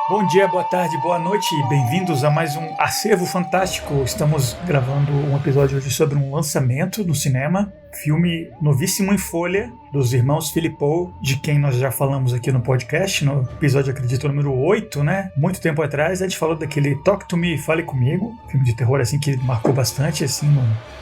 Bom dia, boa tarde, boa noite, bem-vindos a mais um Acervo Fantástico. Estamos gravando um episódio hoje sobre um lançamento no cinema, filme novíssimo em folha, dos irmãos Philippou, de quem nós já falamos aqui no podcast, no episódio, acredito, número 8, né? Muito tempo atrás, a gente falou daquele Talk to Me, Fale Comigo, filme de terror, assim, que marcou bastante, assim,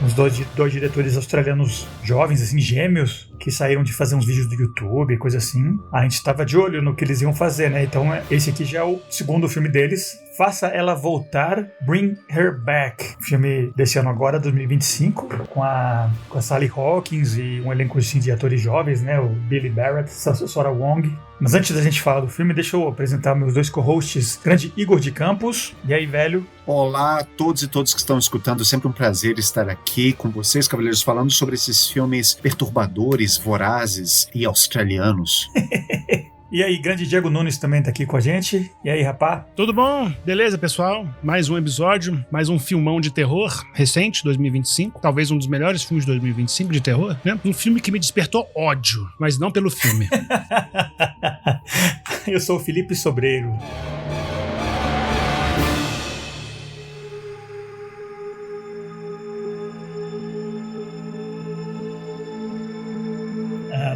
uns dois diretores australianos jovens, assim, gêmeos, que saíram de fazer uns vídeos do YouTube, coisa assim. A gente estava de olho no que eles iam fazer, né? Então, esse aqui já é o segundo filme deles, Faça Ela Voltar, Bring Her Back. Filme desse ano agora, 2025, com a Sally Hawkins e um elenco assim, de atores jovens, né? O Billy Barrett, Sora Wong. Mas antes da gente falar do filme, deixa eu apresentar meus dois co-hosts, grande Igor de Campos. E aí, velho? Olá a todos e todas que estão escutando, sempre um prazer estar aqui com vocês, cavaleiros, falando sobre esses filmes perturbadores, vorazes e australianos. E aí, grande Diego Nunes também tá aqui com a gente. E aí, rapá? Tudo bom? Beleza, pessoal? Mais um episódio, mais um filmão de terror recente, 2025. Talvez um dos melhores filmes de 2025 de terror, né? Um filme que me despertou ódio, mas não pelo filme. Eu sou o Felipe Sobreiro.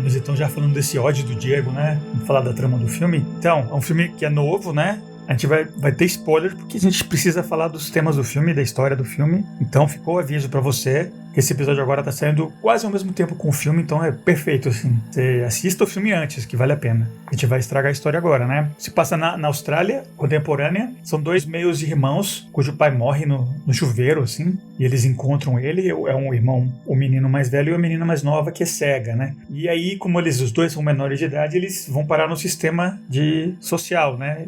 Mas então, já falando desse ódio do Diego, né? Vamos falar da trama do filme. Então, é um filme que é novo, né? A gente vai ter spoiler, porque a gente precisa falar dos temas do filme, da história do filme. Então, ficou o aviso pra você. Esse episódio agora tá saindo quase ao mesmo tempo com o filme, então é perfeito, assim. Você assista o filme antes, que vale a pena. A gente vai estragar a história agora, né? Se passa na Austrália contemporânea. São dois meios irmãos, cujo pai morre no chuveiro, assim. E eles encontram ele. É um irmão, o menino mais velho e a menina mais nova, que é cega, né? E aí, como os dois são menores de idade, eles vão parar no sistema social, né?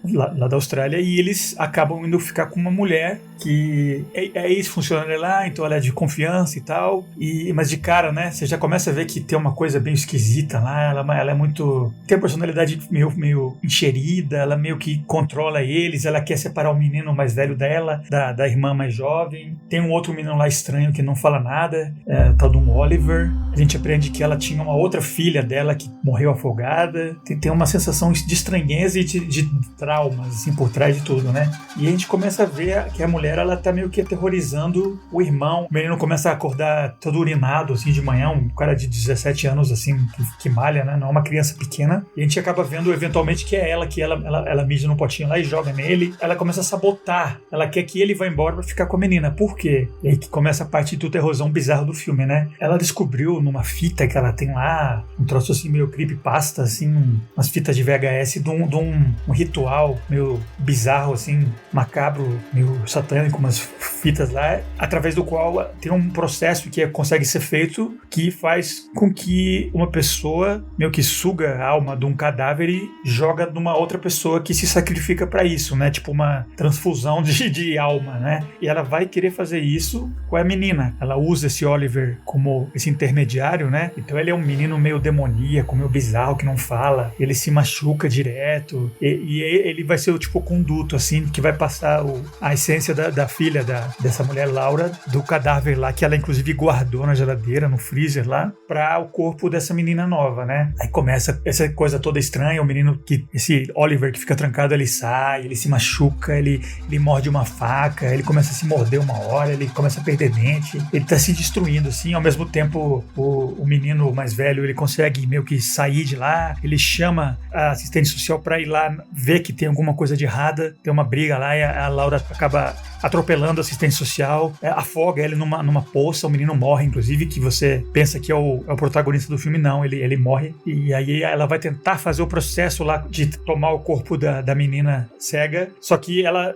Lá da Austrália. E eles acabam indo ficar com uma mulher que é ex-funcionária lá, então ela é de confiança e tal, mas de cara, né, você já começa a ver que tem uma coisa bem esquisita lá, ela é muito, tem uma personalidade meio enxerida, ela meio que controla eles, ela quer separar o menino mais velho dela, da irmã mais jovem. Tem um outro menino lá estranho que não fala nada, tal de um Oliver. A gente aprende que ela tinha uma outra filha dela que morreu afogada. Tem uma sensação de estranheza e de traumas, assim, por trás de tudo, né? E a gente começa a ver que a mulher, ela tá meio que aterrorizando o irmão. O menino começa a acordar todo urinado, assim, de manhã, um cara de 17 anos, assim, que malha, né? Não é uma criança pequena. E a gente acaba vendo, eventualmente, que é ela, que ela mija no potinho lá e joga nele. Ela começa a sabotar. Ela quer que ele vá embora pra ficar com a menina. Por quê? E aí que começa a parte do terrorzão bizarro do filme, né? Ela descobriu numa fita que ela tem lá, um troço assim, meio creepypasta, assim, umas fitas de VHS de um ritual meio bizarro, assim, macabro, meio satânico, umas fitas lá, através do qual tem um processo que consegue ser feito, que faz com que uma pessoa meio que suga a alma de um cadáver e joga numa outra pessoa que se sacrifica pra isso, né? Tipo uma transfusão de alma, né? E ela vai querer fazer isso com a menina. Ela usa esse Oliver como esse intermediário, né? Então ele é um menino meio demoníaco, meio bizarro, que não fala. Ele se machuca direto. E ele vai ser o tipo conduto, assim, que vai passar a essência da filha dessa mulher, Laura, do cadáver lá, que ela inclusive guardou na geladeira, no freezer lá, para o corpo dessa menina nova, né? Aí começa essa coisa toda estranha, o menino, esse Oliver que fica trancado, ele sai, ele se machuca, ele morde uma faca, ele começa a se morder uma hora, ele começa a perder dente, ele tá se destruindo, assim. Ao mesmo tempo, o menino mais velho, ele consegue meio que sair de lá, ele chama a assistente social pra ir lá ver que tem alguma coisa de errada, tem uma briga lá e a Laura acaba atropelando a assistente social, afoga ele numa poça, o menino morre, inclusive, que você pensa que é o protagonista do filme. Não, ele morre, e aí ela vai tentar fazer o processo lá de tomar o corpo da menina cega, só que ela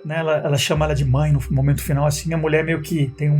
chama ela de mãe no momento final, assim. A mulher meio que tem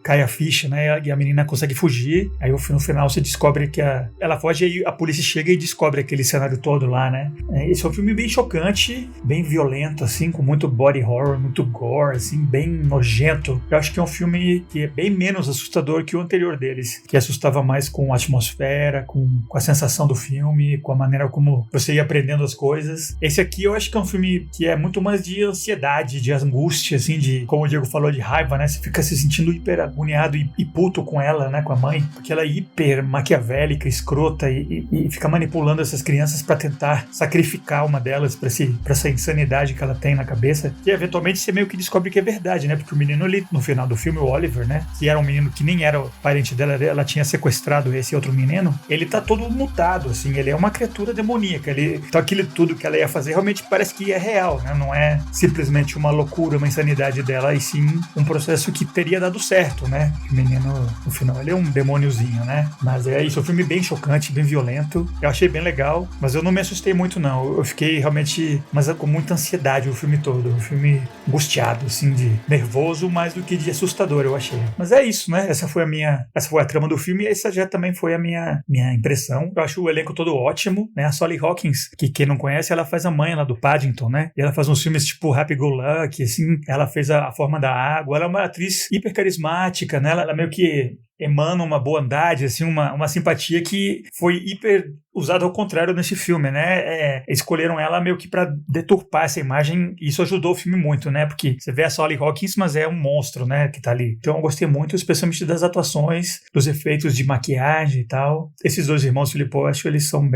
cai a ficha, né, e a menina consegue fugir, aí no final você descobre que ela foge, e a polícia chega e descobre aquele cenário todo lá, né. Esse é um filme bem chocante, bem violento, assim, com muito body horror, muito gore, assim, bem nojento. Eu acho que é um filme que é bem bem menos assustador que o anterior deles, que assustava mais com a atmosfera, com a sensação do filme, com a maneira como você ia aprendendo as coisas. Esse aqui eu acho que é um filme que é muito mais de ansiedade, de angústia, assim, de, como o Diego falou, de raiva, né? Você fica se sentindo hiper agoniado e puto com ela, né? Com a mãe, porque ela é hiper maquiavélica, escrota e fica manipulando essas crianças pra tentar sacrificar uma delas pra essa insanidade que ela tem na cabeça, que eventualmente você meio que descobre que é verdade, né? Porque o menino ali, no final do filme, o Oliver, né? Que era um menino que nem era o parente dela, ela tinha sequestrado esse outro menino, ele tá todo mutado, assim, ele é uma criatura demoníaca, então aquilo tudo que ela ia fazer realmente parece que é real, né? Não é simplesmente uma loucura, uma insanidade dela, e sim um processo que teria dado certo, né? O menino, no final, ele é um demôniozinho, né? Mas é isso, um filme bem chocante, bem violento, eu achei bem legal, mas eu não me assustei muito não, eu fiquei realmente, mas com muita ansiedade o filme todo, um filme angustiado, assim, de nervoso mais do que de assustador, eu achei. Mas é isso, né? Essa foi a trama do filme, e essa já também foi a minha impressão. Eu acho o elenco todo ótimo, né? A Sally Hawkins, que quem não conhece, ela faz a mãe lá do Paddington, né? E ela faz uns filmes tipo Happy Go Lucky, assim, ela fez a Forma da Água, ela é uma atriz hiper carismática, né? Ela meio que emana uma bondade, assim, uma simpatia que foi hiper usada ao contrário nesse filme, né? Escolheram ela meio que pra deturpar essa imagem, e isso ajudou o filme muito, né? Porque você vê a Sally Hawkins, mas é um monstro, né? Que tá ali. Então eu gostei muito, especialmente das atuações, dos efeitos de maquiagem e tal. Esses dois irmãos Philippou, eu acho que eles são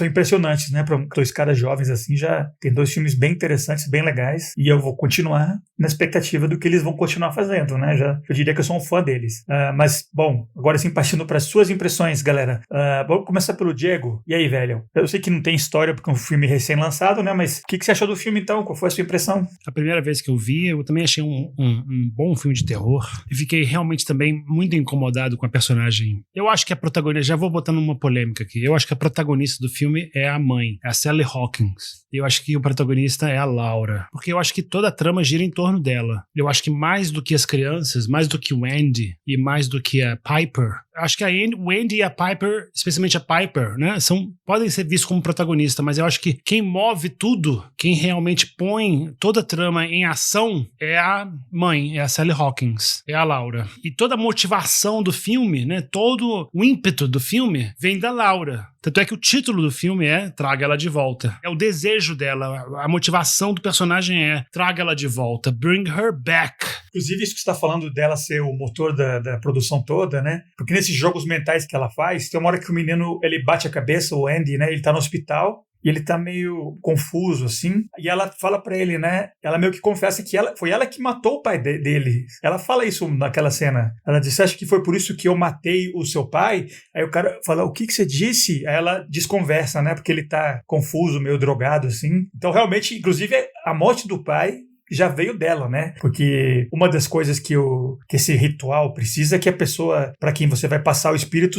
impressionantes, né? Pra dois caras jovens assim, já tem dois filmes bem interessantes, bem legais, e eu vou continuar na expectativa do que eles vão continuar fazendo, né? Eu diria que eu sou um fã deles. Mas bom, agora sim, partindo para as suas impressões, galera. Vamos começar pelo Diego. E aí, velho? Eu sei que não tem história porque é um filme recém-lançado, né? Mas o que você achou do filme, então? Qual foi a sua impressão? A primeira vez que eu vi, eu também achei um bom filme de terror. E fiquei realmente também muito incomodado com a personagem. Eu acho que a protagonista... Já vou botando uma polêmica aqui. Eu acho que a protagonista do filme é a mãe. É a Sally Hawkins. Eu acho que o protagonista é a Laura. Porque eu acho que toda a trama gira em torno dela. Eu acho que mais do que as crianças, mais do que o Andy e mais do que a Piper, acho que o Andy e a Piper, especialmente a Piper, né, podem ser vistos como protagonista, mas eu acho que quem move tudo, quem realmente põe toda a trama em ação é a mãe, é a Sally Hawkins, é a Laura. E toda a motivação do filme, né, todo o ímpeto do filme vem da Laura. Tanto é que o título do filme é Traga Ela de Volta. É o desejo dela, a motivação do personagem é Traga Ela de Volta, Bring Her Back. Inclusive, isso que você está falando dela ser o motor da produção toda, né? Porque nesses jogos mentais que ela faz, tem uma hora que o menino, ele bate a cabeça, o Andy, né? Ele tá no hospital e ele tá meio confuso, assim. E ela fala pra ele, né? Ela meio que confessa que foi ela que matou o pai dele. Ela fala isso naquela cena. Ela disse, acha que foi por isso que eu matei o seu pai? Aí o cara fala, o que você disse? Aí ela desconversa, né? Porque ele tá confuso, meio drogado, assim. Então, realmente, inclusive, a morte do pai já veio dela, né? Porque uma das coisas que esse ritual precisa é que a pessoa para quem você vai passar o espírito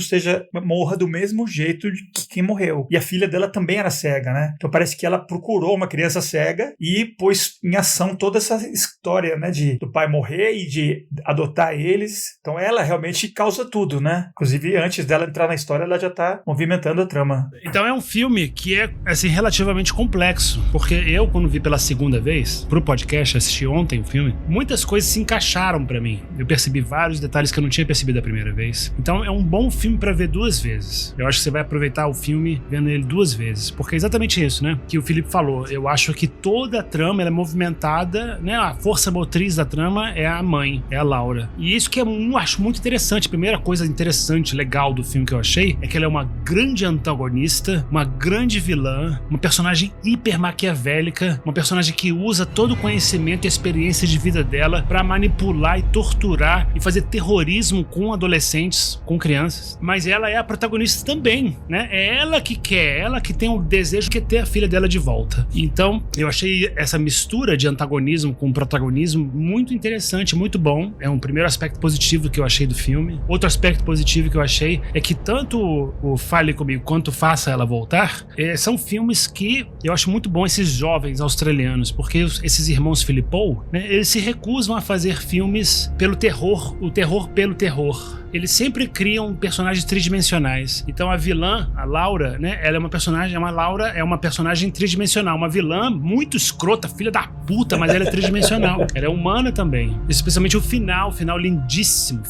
morra do mesmo jeito que quem morreu. E a filha dela também era cega, né? Então parece que ela procurou uma criança cega e pôs em ação toda essa história, né? Do pai morrer e de adotar eles. Então ela realmente causa tudo, né? Inclusive, antes dela entrar na história, ela já tá movimentando a trama. Então é um filme que é, assim, relativamente complexo. Porque eu, quando vi pela segunda vez, pro podcast, assisti ontem o filme, muitas coisas se encaixaram pra mim. Eu percebi vários detalhes que eu não tinha percebido a primeira vez. Então é um bom filme pra ver duas vezes. Eu acho que você vai aproveitar o filme vendo ele duas vezes. Porque é exatamente isso, né? Que o Felipe falou. Eu acho que toda a trama ela é movimentada, né? A força motriz da trama é a mãe, é a Laura. E isso que eu acho muito interessante. A primeira coisa interessante, legal do filme que eu achei é que ela é uma grande antagonista, uma grande vilã, uma personagem hiper maquiavélica, uma personagem que usa todo o conhecimento e a experiência de vida dela pra manipular e torturar e fazer terrorismo com adolescentes, com crianças. Mas ela é a protagonista também, né? É ela que quer, ela que tem o desejo de ter a filha dela de volta. Então, eu achei essa mistura de antagonismo com protagonismo muito interessante, muito bom. É um primeiro aspecto positivo que eu achei do filme. Outro aspecto positivo que eu achei é que tanto o Fale Comigo quanto Faça Ela Voltar são filmes que eu acho muito bom, esses jovens australianos, porque esses irmãos irmãos Philippou, né, eles se recusam a fazer filmes pelo terror, o terror pelo terror. Eles sempre criam personagens tridimensionais. Então a vilã, a Laura, né, ela é uma personagem, Laura é uma personagem tridimensional, uma vilã muito escrota, filha da puta, mas ela é tridimensional. Ela é humana também. Especialmente o final lindíssimo,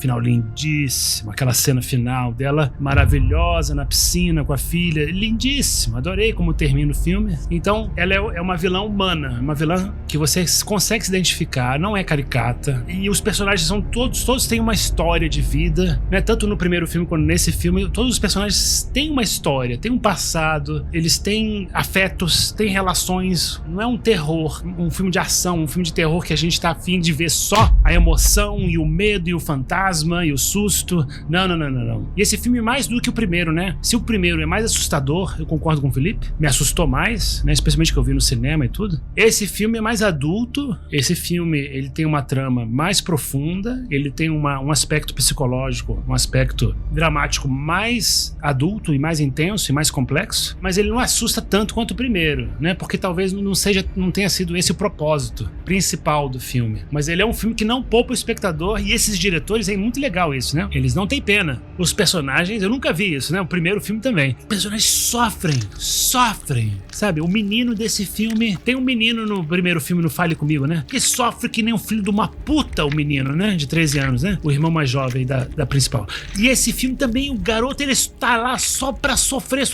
aquela cena final dela maravilhosa na piscina com a filha, lindíssimo. Adorei como termina o filme. Então ela é uma vilã humana, uma vilã que você consegue se identificar, não é caricata. E os personagens são todos têm uma história de vida, né? Tanto no primeiro filme quanto nesse filme, todos os personagens têm uma história, têm um passado, eles têm afetos, têm relações. Não é um terror, um filme de ação, um filme de terror que a gente tá afim de ver só a emoção e o medo e o fantasma e o susto. Não. E esse filme, mais do que o primeiro, né? Se o primeiro é mais assustador, eu concordo com o Felipe, me assustou mais, né? Especialmente que eu vi no cinema e tudo. Esse filme é mais adulto, esse filme ele tem uma trama mais profunda, ele tem um aspecto psicológico, um aspecto dramático mais adulto e mais intenso e mais complexo, mas ele não assusta tanto quanto o primeiro, né? Porque talvez não tenha sido esse o propósito principal do filme. Mas ele é um filme que não poupa o espectador, e esses diretores, é muito legal isso, né? Eles não têm pena. Os personagens, eu nunca vi isso, né? O primeiro filme também. Os personagens sofrem, sabe? O menino desse filme, tem um menino no primeiro filme, no Fale Comigo, né? Que sofre que nem um filho de uma puta, o menino, né? De 13 anos, né? O irmão mais jovem da principal. E esse filme também, o garoto, ele está lá só pra sofrer,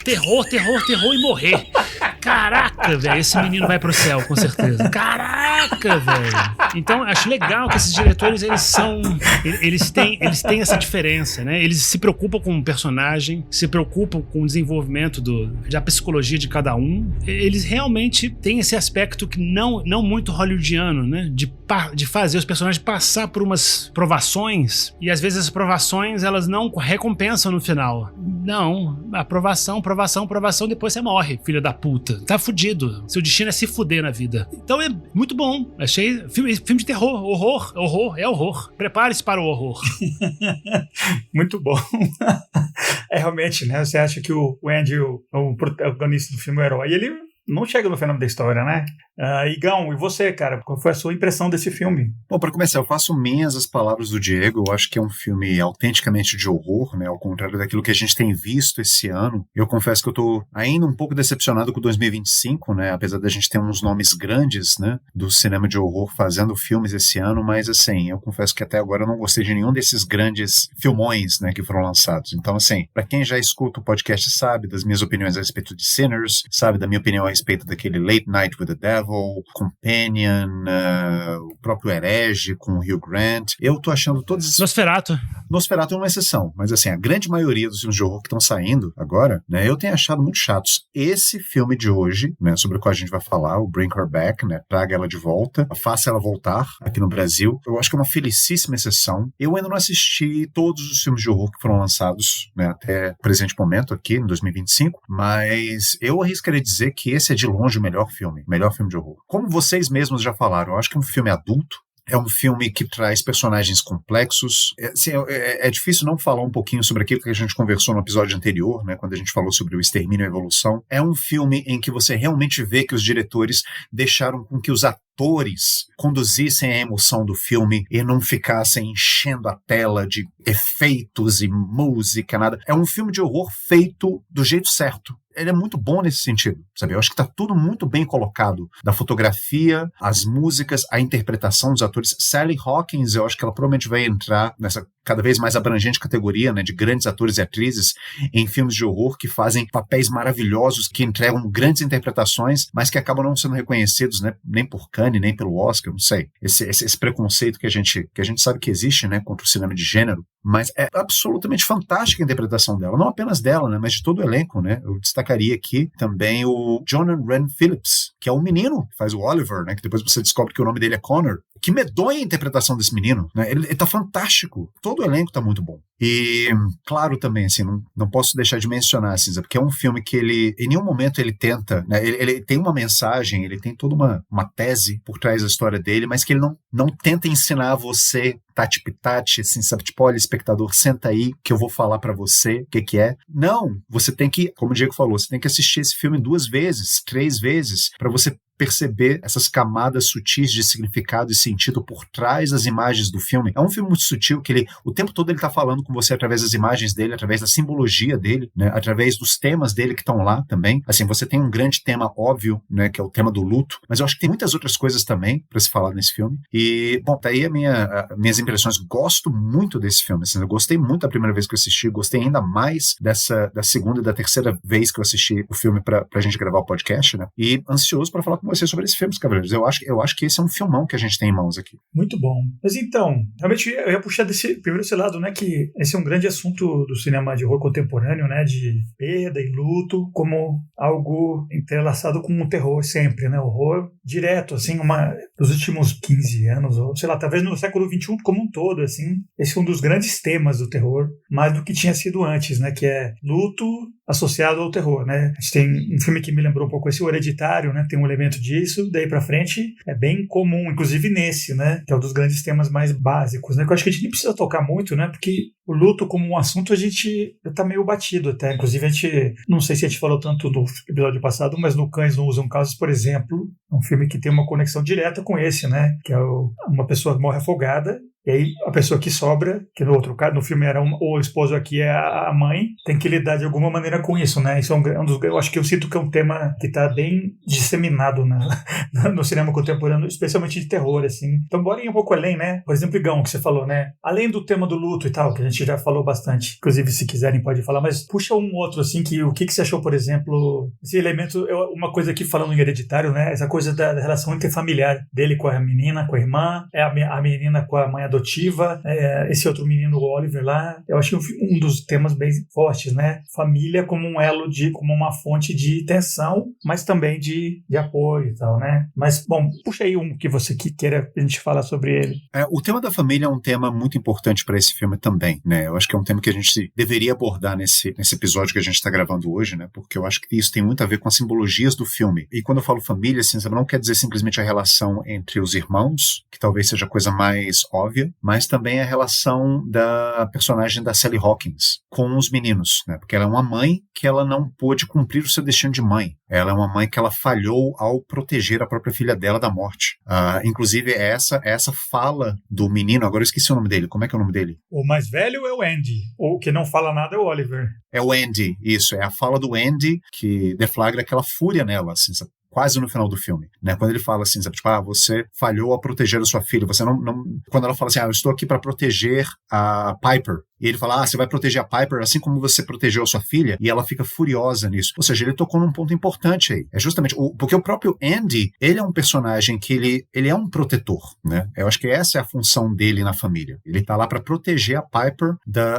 terror e morrer. Caraca, velho, esse menino vai pro céu, com certeza. Caraca, velho. Então, acho legal que esses diretores, eles têm essa diferença, né? Eles se preocupam com o personagem, se preocupam com o desenvolvimento da psicologia de cada um. Eles realmente têm esse aspecto que não muito hollywoodiano, né? De fazer os personagens passar por umas provações, e às vezes as provações, elas não recompensam no final. Não, aprovação, depois você morre, filha da puta. Tá fudido. Seu destino é se fuder na vida. Então é muito bom. Achei filme de terror, horror. Prepare-se para o horror. Muito bom. É realmente, né? Você acha que o Andy, o protagonista do filme, é o herói, e ele não chega no fenômeno da história, né? Igão, e você, cara? Qual foi a sua impressão desse filme? Bom, para começar, eu faço minhas as palavras do Diego. Eu acho que é um filme autenticamente de horror, né? Ao contrário daquilo que a gente tem visto esse ano. Eu confesso que eu tô ainda um pouco decepcionado com 2025, né? Apesar da gente ter uns nomes grandes, né? Do cinema de horror fazendo filmes esse ano, mas assim, eu confesso que até agora eu não gostei de nenhum desses grandes filmões, né? Que foram lançados. Então, assim, para quem já escuta o podcast sabe das minhas opiniões a respeito de Sinners, sabe da minha opinião a respeito daquele Late Night with the Devil, Companion, o próprio Herege com o Hugh Grant. Eu tô achando todos... Nosferatu é uma exceção, mas assim, a grande maioria dos filmes de horror que estão saindo agora, né, eu tenho achado muito chatos. Esse filme de hoje, né, sobre o qual a gente vai falar, o Bring Her Back, né, Traga Ela de Volta, Faça Ela Voltar, aqui no Brasil, eu acho que é uma felicíssima exceção. Eu ainda não assisti todos os filmes de horror que foram lançados, né, até o presente momento aqui, em 2025, mas eu arriscaria dizer que esse é de longe o melhor filme de horror. Como vocês mesmos já falaram, eu acho que é um filme adulto, é um filme que traz personagens complexos. É difícil não falar um pouquinho sobre aquilo que a gente conversou no episódio anterior, né, quando a gente falou sobre o Extermínio e a Evolução. É um filme em que você realmente vê que os diretores deixaram com que os atores conduzissem a emoção do filme e não ficassem enchendo a tela de efeitos e música, nada. É um filme de horror feito do jeito certo. Ele é muito bom nesse sentido, sabe? Eu acho que tá tudo muito bem colocado. Da fotografia, as músicas, a interpretação dos atores. Sally Hawkins, eu acho que ela provavelmente vai entrar nessa cada vez mais abrangente categoria, né, de grandes atores e atrizes em filmes de horror que fazem papéis maravilhosos, que entregam grandes interpretações, mas que acabam não sendo reconhecidos, né, nem por Cannes, nem pelo Oscar, não sei. Esse preconceito que a gente sabe que existe, né, contra o cinema de gênero, mas é absolutamente fantástica a interpretação dela, não apenas dela, né, mas de todo o elenco, né. Eu destacaria aqui também o Jonan Wren Phillips, que é o menino que faz o Oliver, né, que depois você descobre que o nome dele é Connor. Que medonha a interpretação desse menino, né? Ele tá fantástico. Todo o elenco tá muito bom. E, claro, também, assim, não posso deixar de mencionar, assim, porque é um filme que ele, em nenhum momento ele tenta, né? Ele tem uma mensagem, ele tem toda uma tese por trás da história dele, mas que ele não tenta ensinar você tati-pitati, assim, sabe? Tipo, olha, espectador, senta aí que eu vou falar pra você o que é. Não, você tem que, como o Diego falou, você tem que assistir esse filme 2 vezes, 3 vezes, pra você perceber essas camadas sutis de significado e sentido por trás das imagens do filme. É um filme muito sutil que o tempo todo ele tá falando com você através das imagens dele, através da simbologia dele, né, através dos temas dele que estão lá também. Assim, você tem um grande tema óbvio, né, que é o tema do luto, mas eu acho que tem muitas outras coisas também para se falar nesse filme. E, bom, tá aí minhas impressões. Gosto muito desse filme, assim, eu gostei muito da primeira vez que eu assisti, gostei ainda mais da segunda e da terceira vez que eu assisti o filme pra gente gravar o podcast, né, e ansioso para falar com vocês sobre esse filme, Cavaleiros. Eu acho que esse é um filmão que a gente tem em mãos aqui. Muito bom. Mas então, realmente eu ia puxar primeiro esse lado, né, que esse é um grande assunto do cinema de horror contemporâneo, né, de perda e luto como algo entrelaçado com o terror sempre, né, horror direto, assim, dos últimos 15 anos, ou sei lá, talvez no século XXI como um todo, assim, esse é um dos grandes temas do terror, mais do que tinha sido antes, né, que é luto associado ao terror, né. A gente tem um filme que me lembrou um pouco esse, o Hereditário, né, tem um elemento disso, daí pra frente é bem comum, inclusive nesse, né, que é um dos grandes temas mais básicos, né, que eu acho que a gente nem precisa tocar muito, né, porque o luto como um assunto a gente tá meio batido até, inclusive a gente, não sei se a gente falou tanto no episódio passado, mas no Cães Não Usam Calças, por exemplo, é um filme que tem uma conexão direta com esse, né, que é uma pessoa morre afogada. E aí a pessoa que sobra, que no outro caso, no filme era o esposo, aqui é a mãe, tem que lidar de alguma maneira com isso, né? Isso é um dos, eu acho que eu sinto que é um tema que está bem disseminado no cinema contemporâneo, especialmente de terror, assim. Então bora ir um pouco além, né? Por exemplo, Igão, que você falou, né? Além do tema do luto e tal, que a gente já falou bastante, inclusive se quiserem pode falar, mas puxa um outro, assim, o que você achou, por exemplo, esse elemento, uma coisa aqui falando em Hereditário, né? Essa coisa da relação interfamiliar dele com a menina, com a irmã, a menina com a mãe adotiva, esse outro menino, o Oliver lá, eu acho um dos temas bem fortes, né? Família como um elo como uma fonte de tensão, mas também de apoio e tal, né? Mas, bom, puxa aí um que você queira a gente falar sobre ele. O tema da família é um tema muito importante para esse filme também, né? Eu acho que é um tema que a gente deveria abordar nesse episódio que a gente está gravando hoje, né? Porque eu acho que isso tem muito a ver com as simbologias do filme. E quando eu falo família, assim, não quer dizer simplesmente a relação entre os irmãos, que talvez seja a coisa mais óbvia, mas também a relação da personagem da Sally Hawkins com os meninos, né? Porque ela é uma mãe que ela não pôde cumprir o seu destino de mãe. Ela é uma mãe que ela falhou ao proteger a própria filha dela da morte. Inclusive, essa fala do menino, agora eu esqueci o nome dele. Como é que é o nome dele? O mais velho é o Andy. O que não fala nada é o Oliver. É o Andy, isso. É a fala do Andy que deflagra aquela fúria nela, assim, sabe? Quase no final do filme, né? Quando ele fala assim, sabe, tipo, você falhou a proteger a sua filha, você não... Quando ela fala assim, eu estou aqui para proteger a Piper, e ele fala, você vai proteger a Piper assim como você protegeu a sua filha, e ela fica furiosa nisso. Ou seja, ele tocou num ponto importante aí. É justamente, porque o próprio Andy, ele é um personagem que ele é um protetor, né? Eu acho que essa é a função dele na família. Ele tá lá para proteger a Piper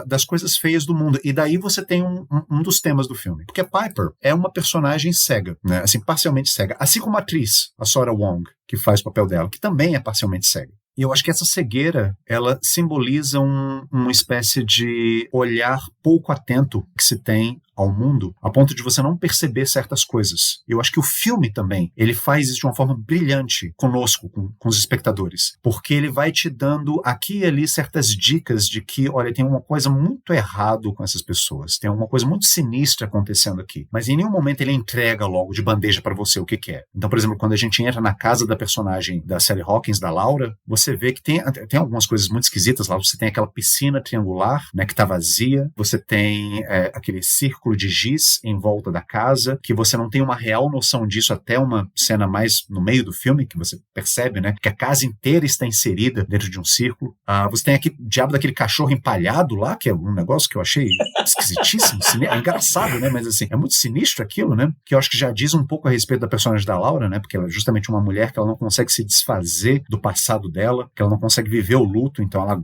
das coisas feias do mundo. E daí você tem um dos temas do filme. Porque a Piper é uma personagem cega, né? Assim, parcialmente cega. Assim como a atriz, a Sora Wong, que faz o papel dela, que também é parcialmente cega. E eu acho que essa cegueira, ela simboliza uma espécie de olhar pouco atento que se tem ao mundo, a ponto de você não perceber certas coisas. Eu acho que o filme também, ele faz isso de uma forma brilhante conosco, com os espectadores, porque ele vai te dando aqui e ali certas dicas de que, olha, tem uma coisa muito errado com essas pessoas, tem uma coisa muito sinistra acontecendo aqui, mas em nenhum momento ele entrega logo de bandeja para você o que é. Então, por exemplo, quando a gente entra na casa da personagem da Sally Hawkins, da Laura, você vê que tem algumas coisas muito esquisitas lá. Você tem aquela piscina triangular, né, que tá vazia, você tem aquele círculo de giz em volta da casa, que você não tem uma real noção disso até uma cena mais no meio do filme, que você percebe, né, que a casa inteira está inserida dentro de um círculo. Você tem aquele diabo daquele cachorro empalhado lá, que é um negócio que eu achei esquisitíssimo, é engraçado, né, mas assim, é muito sinistro aquilo, né, que eu acho que já diz um pouco a respeito da personagem da Laura, né, porque ela é justamente uma mulher que ela não consegue se desfazer do passado dela, que ela não consegue viver o luto, então ela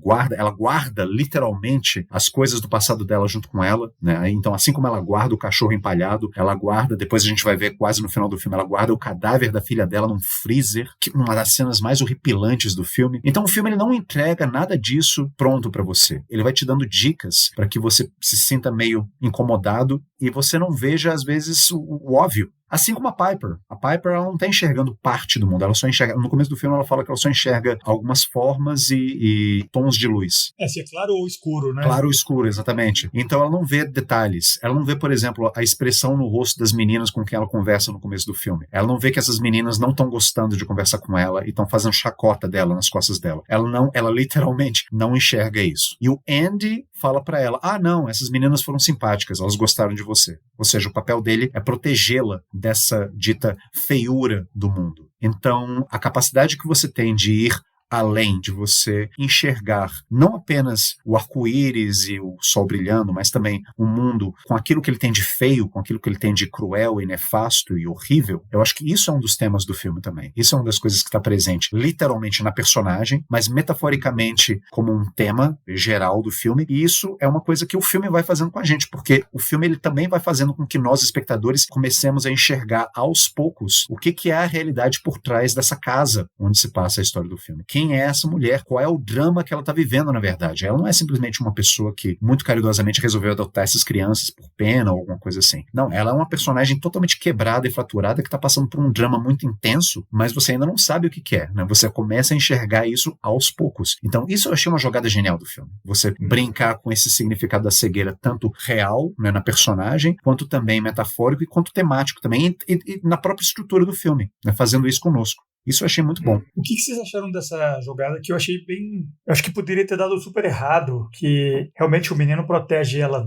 guarda literalmente as coisas do passado dela junto com ela, né, então assim como ela guarda o cachorro empalhado, ela guarda, depois a gente vai ver quase no final do filme, ela guarda o cadáver da filha dela num freezer, que uma das cenas mais horripilantes do filme. Então o filme ele não entrega nada disso pronto pra você. Ele vai te dando dicas para que você se sinta meio incomodado e você não veja às vezes o óbvio, Assim como a Piper. A Piper, ela não tá enxergando parte do mundo, ela só enxerga... No começo do filme, ela fala que ela só enxerga algumas formas e tons de luz. Se é claro ou escuro, né? Claro ou escuro, exatamente. Então ela não vê detalhes. Ela não vê, por exemplo, a expressão no rosto das meninas com quem ela conversa no começo do filme. Ela não vê que essas meninas não estão gostando de conversar com ela e estão fazendo chacota dela nas costas dela. Ela literalmente não enxerga isso. E o Andy fala pra ela, não, essas meninas foram simpáticas, elas gostaram de você. Ou seja, o papel dele é protegê-la dessa dita feiura do mundo. Então, a capacidade que você tem de ir além, de você enxergar não apenas o arco-íris e o sol brilhando, mas também o mundo com aquilo que ele tem de feio, com aquilo que ele tem de cruel e nefasto e horrível. Eu acho que isso é um dos temas do filme também. Isso é uma das coisas que está presente literalmente na personagem, mas metaforicamente como um tema geral do filme, e isso é uma coisa que o filme vai fazendo com a gente, porque o filme ele também vai fazendo com que nós, espectadores, comecemos a enxergar aos poucos o que é a realidade por trás dessa casa onde se passa a história do filme. Quem é essa mulher? Qual é o drama que ela está vivendo, na verdade? Ela não é simplesmente uma pessoa que muito caridosamente resolveu adotar essas crianças por pena ou alguma coisa assim. Não, ela é uma personagem totalmente quebrada e fraturada que está passando por um drama muito intenso, mas você ainda não sabe o que é, né? Você começa a enxergar isso aos poucos. Então, isso eu achei uma jogada genial do filme. Você brincar com esse significado da cegueira tanto real, né, na personagem, quanto também metafórico e quanto temático também, e na própria estrutura do filme, né, fazendo isso conosco. Isso eu achei muito bom. O que vocês acharam dessa jogada que eu achei bem... Eu acho que poderia ter dado super errado, que realmente o menino protege ela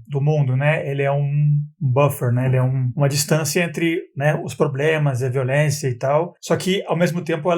do mundo, né? Ele é um buffer, né? Ele é uma distância entre, né, os problemas, a violência e tal. Só que, ao mesmo tempo,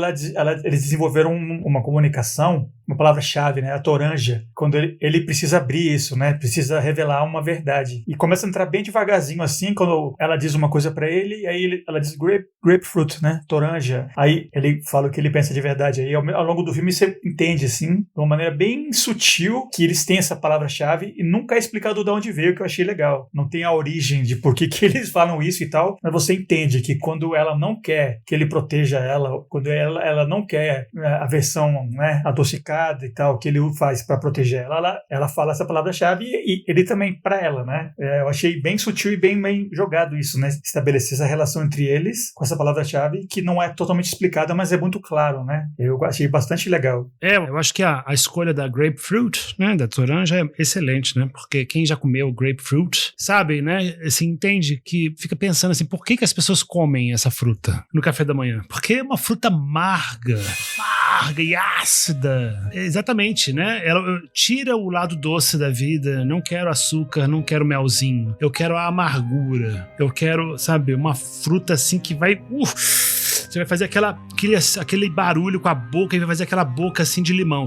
eles desenvolveram uma comunicação, uma palavra-chave, né? A toranja. Quando ele precisa abrir isso, né? Precisa revelar uma verdade. E começa a entrar bem devagarzinho assim, quando ela diz uma coisa pra ele, e aí ela diz grapefruit, né? Toranja. Aí ele fala o que ele pensa de verdade. Aí ao longo do filme você entende, assim, de uma maneira bem sutil, que eles têm essa palavra-chave e nunca é explicado de onde veio, que eu achei legal. Não tem a origem de por que eles falam isso e tal, mas você entende que quando ela não quer que ele proteja ela, quando ela não quer a versão, né, adocicada e tal, que ele faz pra proteger ela fala essa palavra-chave e ele também pra ela, né? Eu achei bem sutil e bem jogado isso, né? Estabelecer essa relação entre eles com essa palavra-chave que não é totalmente explicada, mas é muito claro, né? Eu achei bastante legal. Eu acho que a escolha da grapefruit, né, da toranja, é excelente, né? Porque quem já comeu grapefruit sabe, né? Assim, entende que fica pensando assim, por que as pessoas comem essa fruta no café da manhã? Porque é uma fruta amarga e ácida. Exatamente, né? Ela tira o lado doce da vida. Não quero açúcar, não quero melzinho. Eu quero a amargura. Eu quero, sabe, uma fruta assim que vai... Você vai fazer aquele barulho com a boca e vai fazer aquela boca assim de limão.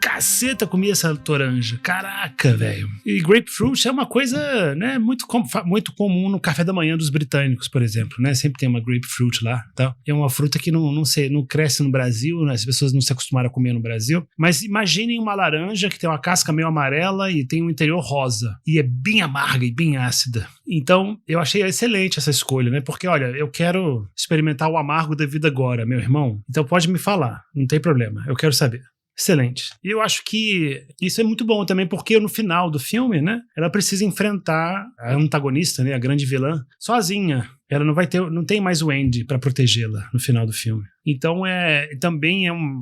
Caceta, comi essa toranja. Caraca, velho. E grapefruit é uma coisa, né, muito comum no café da manhã dos britânicos, por exemplo, né? Sempre tem uma grapefruit lá, tá? É uma fruta que não cresce no Brasil, né? As pessoas não se acostumaram a comer no Brasil. Mas imaginem uma laranja que tem uma casca meio amarela e tem um interior rosa. E é bem amarga e bem ácida. Então, eu achei excelente essa escolha, né? Porque, olha, eu quero experimentar o amargo da vida agora, meu irmão. Então pode me falar, não tem problema. Eu quero saber. Excelente. E eu acho que isso é muito bom também, porque no final do filme, né, ela precisa enfrentar a antagonista, né, a grande vilã, sozinha. Ela não tem mais o Andy para protegê-la no final do filme. Então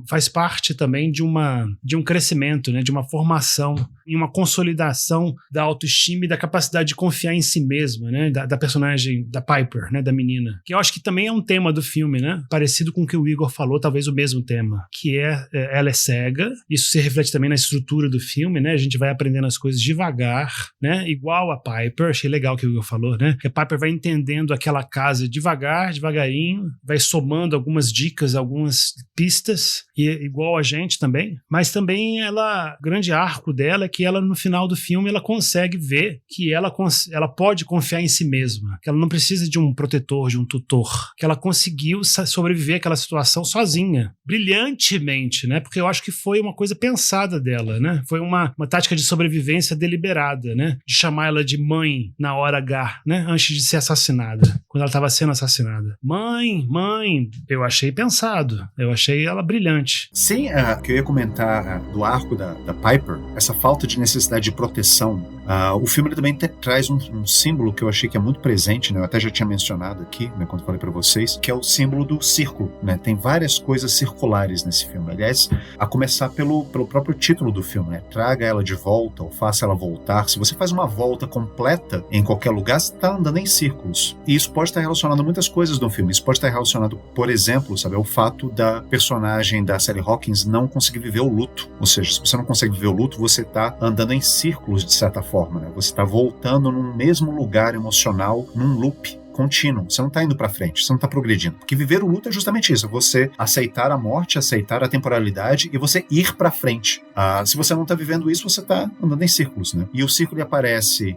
faz parte também de um crescimento, né, de uma formação e uma consolidação da autoestima e da capacidade de confiar em si mesma, né, da personagem da Piper, né, da menina. Que eu acho que também é um tema do filme, né, parecido com o que o Igor falou, talvez o mesmo tema, que ela é cega. Isso se reflete também na estrutura do filme, né, a gente vai aprendendo as coisas devagar, né, igual a Piper. Achei legal o que o Igor falou, né, que a Piper vai entendendo aquela casa devagarinho, vai somando algumas dicas, algumas pistas, e igual a gente também, mas também o grande arco dela é que ela, no final do filme, ela consegue ver que ela pode confiar em si mesma, que ela não precisa de um protetor, de um tutor, que ela conseguiu sobreviver àquela situação sozinha, brilhantemente, né, porque eu acho que foi uma coisa pensada dela, né, foi uma tática de sobrevivência deliberada, né, de chamar ela de mãe na hora H, né, antes de ser assassinada, quando ela estava sendo assassinada. Mãe, eu achei pensado, eu achei ela brilhante. Sim, que eu ia comentar do arco da Piper, essa falta de necessidade de proteção O filme ele também traz um símbolo que eu achei que é muito presente, né? Eu até já tinha mencionado aqui, né, quando falei para vocês, que é o símbolo do círculo, né? Tem várias coisas circulares nesse filme. Aliás, a começar pelo próprio título do filme, né? Traga ela de volta ou faça ela voltar. Se você faz uma volta completa em qualquer lugar, você está andando em círculos. E isso pode estar relacionado a muitas coisas no filme. Isso pode estar relacionado, por exemplo, sabe, ao fato da personagem da Sally Hawkins não conseguir viver o luto. Ou seja, se você não consegue viver o luto, você está andando em círculos, de certa forma, né? Você está voltando num mesmo lugar emocional, num loop contínuo. Você não está indo para frente, você não está progredindo. Porque viver o luto é justamente isso, você aceitar a morte, aceitar a temporalidade e você ir para frente. Se você não está vivendo isso, você está andando em círculos, né? E o círculo aparece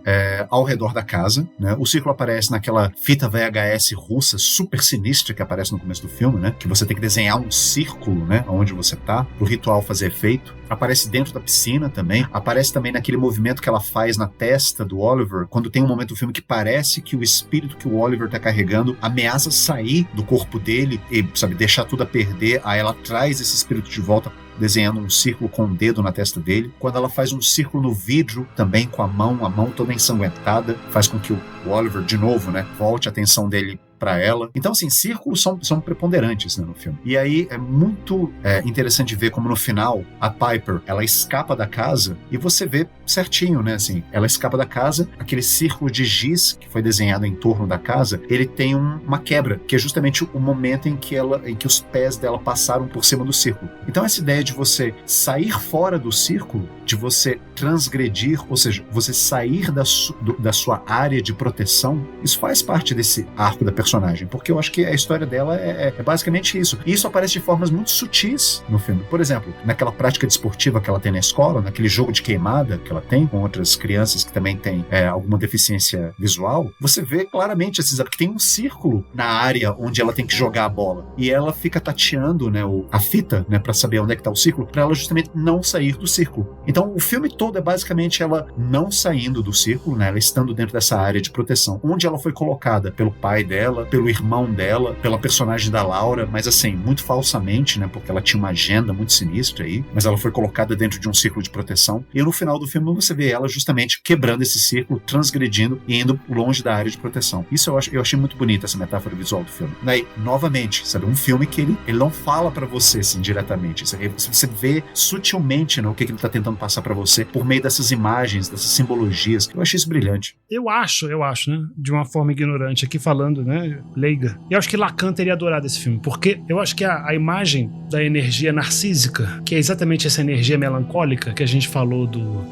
ao redor da casa, né? O círculo aparece naquela fita VHS russa super sinistra que aparece no começo do filme, né? Que você tem que desenhar um círculo, né? Onde você está, para o ritual fazer efeito. Aparece dentro da piscina também. Aparece também naquele movimento que ela faz na testa do Oliver, quando tem um momento do filme que parece que o espírito que o Oliver tá carregando ameaça sair do corpo dele e, sabe, deixar tudo a perder. Aí ela traz esse espírito de volta, desenhando um círculo com o dedo na testa dele. Quando ela faz um círculo no vidro, também com a mão toda ensanguentada, faz com que o Oliver, de novo, né, volte a atenção dele para ela. Então, assim, círculos são preponderantes, né, no filme. E aí é muito interessante ver como no final a Piper, ela escapa da casa e você vê certinho, né, assim, ela escapa da casa, aquele círculo de giz que foi desenhado em torno da casa, ele tem uma quebra, que é justamente o momento em que os pés dela passaram por cima do círculo. Então essa ideia de você sair fora do círculo, de você transgredir, ou seja, você sair da sua área de proteção, isso faz parte desse arco da personagem, porque eu acho que a história dela é basicamente isso. E isso aparece de formas muito sutis no filme. Por exemplo, naquela prática desportiva que ela tem na escola, naquele jogo de queimada que ela tem com outras crianças que também têm alguma deficiência visual, você vê claramente que tem um círculo na área onde ela tem que jogar a bola. E ela fica tateando, né, a fita, né, para saber onde é que tá o círculo, para ela justamente não sair do círculo. Então, o filme todo é basicamente ela não saindo do círculo, né, ela estando dentro dessa área de proteção, onde ela foi colocada pelo pai dela, pelo irmão dela, pela personagem da Laura, mas assim, muito falsamente, né, porque ela tinha uma agenda muito sinistra aí, mas ela foi colocada dentro de um círculo de proteção. E no final do filme você vê ela justamente quebrando esse círculo, transgredindo e indo longe da área de proteção. Isso eu achei muito bonita, essa metáfora visual do filme. Daí, novamente, sabe, um filme que ele não fala pra você, assim, diretamente. Você vê sutilmente, né, o que ele tá tentando passar pra você por meio dessas imagens, dessas simbologias. Eu achei isso brilhante. Eu acho, né, de uma forma ignorante aqui falando, né, leiga. Eu acho que Lacan teria adorado esse filme, porque eu acho que a imagem da energia narcísica, que é exatamente essa energia melancólica que a gente falou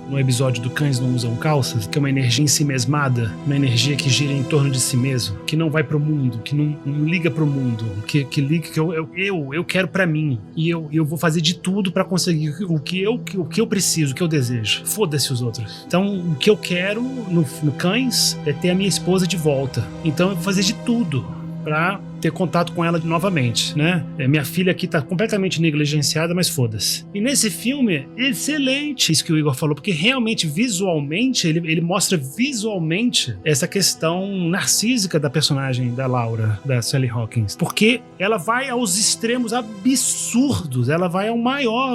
no episódio do Cães Não Usam Calças, que é uma energia ensimesmada, uma energia que gira em torno de si mesmo, que não vai pro mundo, que não liga pro mundo, que liga que eu quero pra mim, e eu vou fazer de tudo pra conseguir o que eu preciso, o que eu desejo. Foda-se os outros. Então, o que eu quero no Cães é ter a minha esposa de volta. Então, eu vou fazer de tudo pra ter contato com ela novamente, né? Minha filha aqui tá completamente negligenciada, mas foda-se. E nesse filme, excelente isso que o Igor falou, porque realmente, visualmente, ele mostra visualmente essa questão narcísica da personagem da Laura, da Sally Hawkins, porque ela vai aos extremos absurdos, ela vai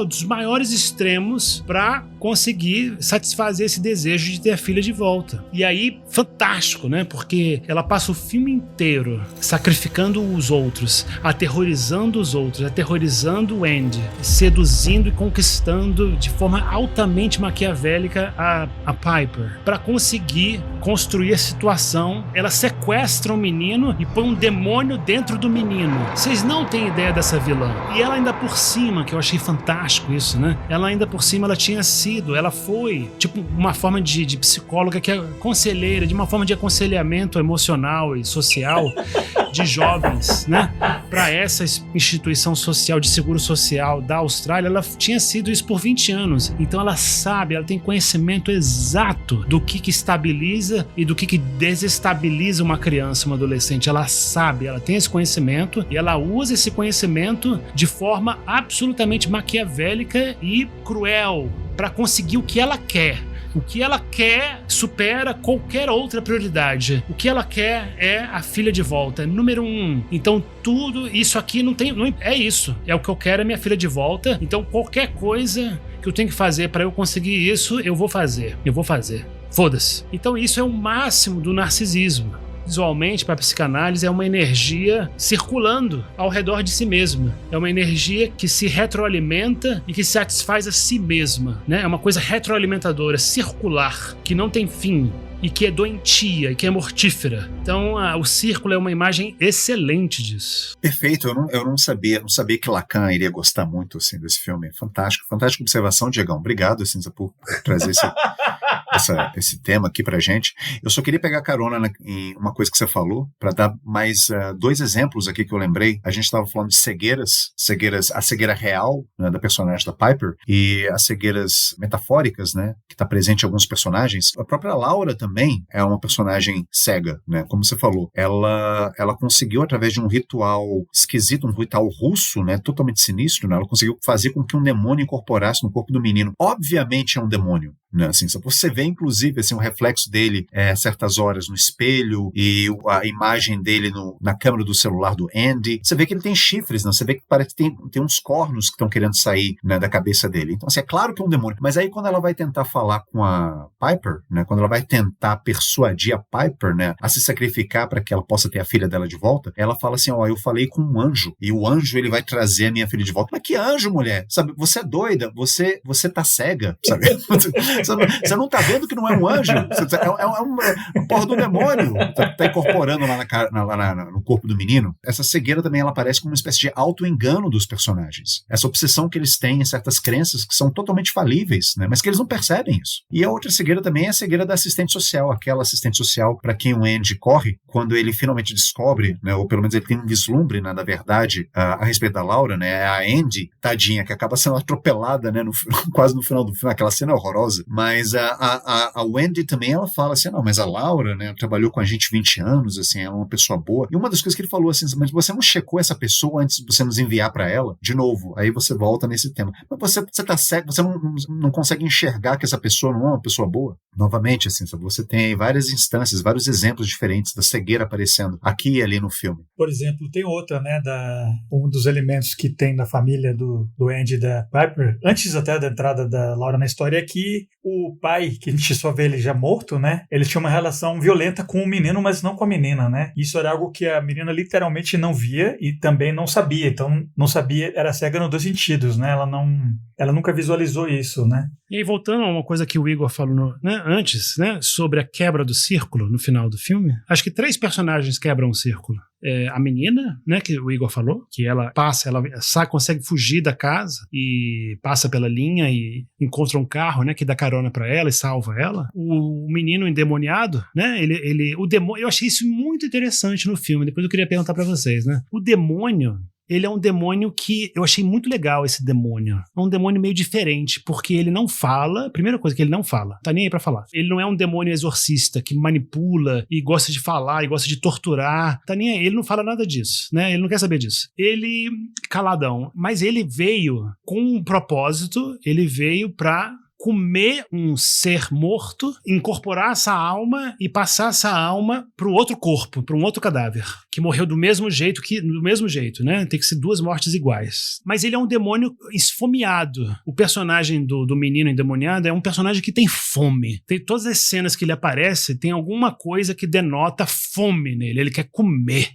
dos maiores extremos pra conseguir satisfazer esse desejo de ter a filha de volta. E aí, fantástico, né? Porque ela passa o filme inteiro sacrificando os outros, aterrorizando os outros, aterrorizando o Andy, seduzindo e conquistando de forma altamente maquiavélica a Piper, para conseguir construir a situação. Ela sequestra um menino e põe um demônio dentro do menino. Vocês não têm ideia dessa vilã. E ela ainda por cima, que eu achei fantástico isso, né? Ela ainda por cima, ela foi tipo uma forma de psicóloga, que é conselheira, de uma forma de aconselhamento emocional e social de jovens, né? Para essa instituição social de seguro social da Austrália, ela tinha sido isso por 20 anos. Então ela sabe, ela tem conhecimento exato do que estabiliza e do que desestabiliza uma criança, uma adolescente. Ela sabe, ela tem esse conhecimento e ela usa esse conhecimento de forma absolutamente maquiavélica e cruel para conseguir o que ela quer. O que ela quer supera qualquer outra prioridade. O que ela quer é a filha de volta, número 1. Então tudo isso aqui é isso. É o que eu quero, é minha filha de volta. Então qualquer coisa que eu tenho que fazer para eu conseguir isso, eu vou fazer. Foda-se. Então isso é o máximo do narcisismo. Visualmente, para a psicanálise, é uma energia circulando ao redor de si mesma. É uma energia que se retroalimenta e que satisfaz a si mesma, né? É uma coisa retroalimentadora, circular, que não tem fim e que é doentia e que é mortífera. Então, o círculo é uma imagem excelente disso. Perfeito, eu não sabia que Lacan iria gostar muito assim, desse filme. Fantástico, fantástica observação, Diegão. Obrigado, Cinza, por trazer esse tema aqui pra gente. Eu só queria pegar carona em uma coisa que você falou, para dar mais 2 exemplos aqui que eu lembrei. A gente estava falando de cegueiras, a cegueira real, né, da personagem da Piper, e as cegueiras metafóricas, né, que está presente em alguns personagens. A própria Laura também é uma personagem cega, né, como você falou. Ela conseguiu, através de um ritual esquisito, um ritual russo, né, totalmente sinistro, né, ela conseguiu fazer com que um demônio incorporasse no corpo do menino. Obviamente é um demônio, né, assim, você vê inclusive assim, o reflexo dele certas horas no espelho e a imagem dele na câmera do celular do Andy. Você vê que ele tem chifres, né? Você vê que parece que tem uns cornos que estão querendo sair, né, da cabeça dele. Então, assim, é claro que é um demônio. Mas aí quando ela vai tentar falar com a Piper, né, quando ela vai tentar persuadir a Piper, né, a se sacrificar para que ela possa ter a filha dela de volta, ela fala assim, eu falei com um anjo, e o anjo ele vai trazer a minha filha de volta. Mas que anjo, mulher? Sabe, você é doida, você tá cega, sabe? Você não tá vendo que não é um anjo? É uma porra do demônio. Tá incorporando lá no corpo do menino. Essa cegueira também ela aparece como uma espécie de auto-engano dos personagens. Essa obsessão que eles têm em certas crenças que são totalmente falíveis, né? Mas que eles não percebem isso. E a outra cegueira também é a cegueira da assistente social. Aquela assistente social para quem o Andy corre, quando ele finalmente descobre, né, ou pelo menos ele tem um vislumbre, né, da verdade a respeito da Laura, né? A Andy, tadinha, que acaba sendo atropelada, né, quase no final do filme. Aquela cena é horrorosa. Mas a Wendy também, ela fala assim, não, mas a Laura, né, trabalhou com a gente 20 anos, assim, ela é uma pessoa boa. E uma das coisas que ele falou assim, mas você não checou essa pessoa antes de você nos enviar para ela? De novo, aí você volta nesse tema. Mas você tá cego, você não consegue enxergar que essa pessoa não é uma pessoa boa? Novamente, assim, você tem várias instâncias, vários exemplos diferentes da cegueira aparecendo aqui e ali no filme. Por exemplo, tem outra, né, um dos elementos que tem na família do Andy e da Piper, antes até da entrada da Laura na história, é que o pai, que a gente só vê ele já morto, né, ele tinha uma relação violenta com o menino, mas não com a menina, né? Isso era algo que a menina literalmente não via e também não sabia. Então, não sabia, era cega nos 2 sentidos, né? Ela nunca visualizou isso, né? E aí, voltando a uma coisa que o Igor falou antes, né, sobre a quebra do círculo no final do filme, acho que 3 personagens quebram o círculo. A menina, né, que o Igor falou, que ela consegue fugir da casa e passa pela linha e encontra um carro, né, que dá carona pra ela e salva ela. O menino endemoniado, né, o demônio, eu achei isso muito interessante no filme, depois eu queria perguntar pra vocês, né, o demônio, ele é um demônio que eu achei muito legal, esse demônio. É um demônio meio diferente, porque ele não fala. Primeira coisa que ele não fala, tá nem aí pra falar. Ele não é um demônio exorcista que manipula e gosta de falar e gosta de torturar. Tá nem aí, ele não fala nada disso, né? Ele não quer saber disso. Ele, caladão, mas ele veio com um propósito, ele veio pra comer um ser morto, incorporar essa alma e passar essa alma para o outro corpo, para um outro cadáver, que morreu do mesmo jeito, né? Tem que ser 2 mortes iguais. Mas ele é um demônio esfomeado. O personagem do menino endemoniado é um personagem que tem fome. Tem todas as cenas que ele aparece, tem alguma coisa que denota fome nele. Ele quer comer.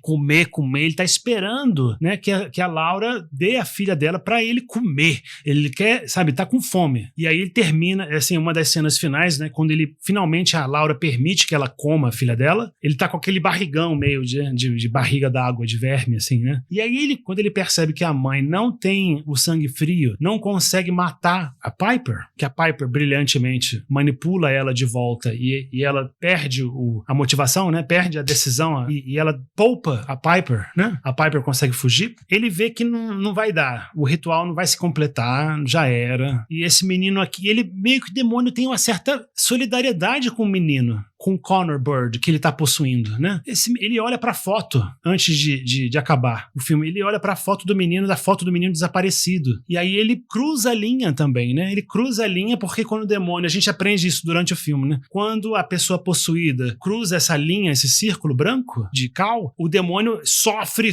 Ele tá esperando, né, que a Laura dê a filha dela para ele comer. Ele quer, sabe, tá com fome. E aí ele termina, assim, uma das cenas finais, né, quando ele finalmente, a Laura permite que ela coma a filha dela, ele tá com aquele barrigão meio de barriga d'água, de verme, assim, né? E aí quando ele percebe que a mãe não tem o sangue frio, não consegue matar a Piper, que a Piper brilhantemente manipula ela de volta e ela perde a motivação, né? Perde a decisão e ela poupa a Piper, né? A Piper consegue fugir. Ele vê que não vai dar, o ritual não vai se completar, já era. E esse menino aqui, ele meio que o demônio tem uma certa solidariedade com o menino, com Connor Bird, que ele tá possuindo, né? Ele olha pra foto antes de acabar o filme. Ele olha pra foto do menino, da foto do menino desaparecido. E aí ele cruza a linha também, né? Ele cruza a linha porque quando o demônio... A gente aprende isso durante o filme, né? Quando a pessoa possuída cruza essa linha, esse círculo branco de cal, o demônio sofre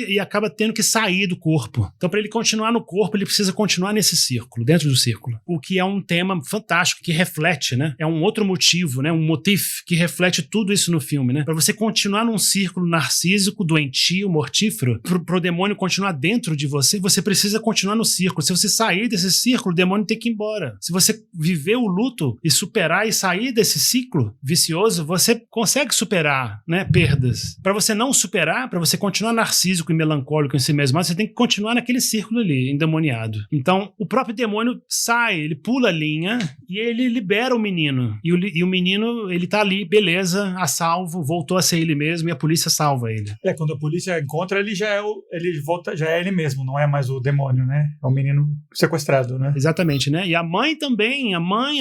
e acaba tendo que sair do corpo. Então, pra ele continuar no corpo, ele precisa continuar nesse círculo, dentro do círculo. O que é um tema fantástico, que reflete, né? É um outro motivo, né? Um motif que reflete tudo isso no filme, né? Pra você continuar num círculo narcísico, doentio, mortífero, pro demônio continuar dentro de você, você precisa continuar no círculo. Se você sair desse círculo, o demônio tem que ir embora. Se você viver o luto e superar e sair desse ciclo vicioso, você consegue superar, né? Perdas. Pra você não superar, pra você continuar narcísico e melancólico em si mesmo, você tem que continuar naquele círculo ali, endemoniado. Então, o próprio demônio sai, ele pula a linha e ele libera o menino. E o menino, ele tá ali, beleza, a salvo, voltou a ser ele mesmo e a polícia salva ele. Quando a polícia encontra, ele já é ele mesmo, não é mais o demônio, né? É o menino sequestrado, né? Exatamente, né? E a mãe também,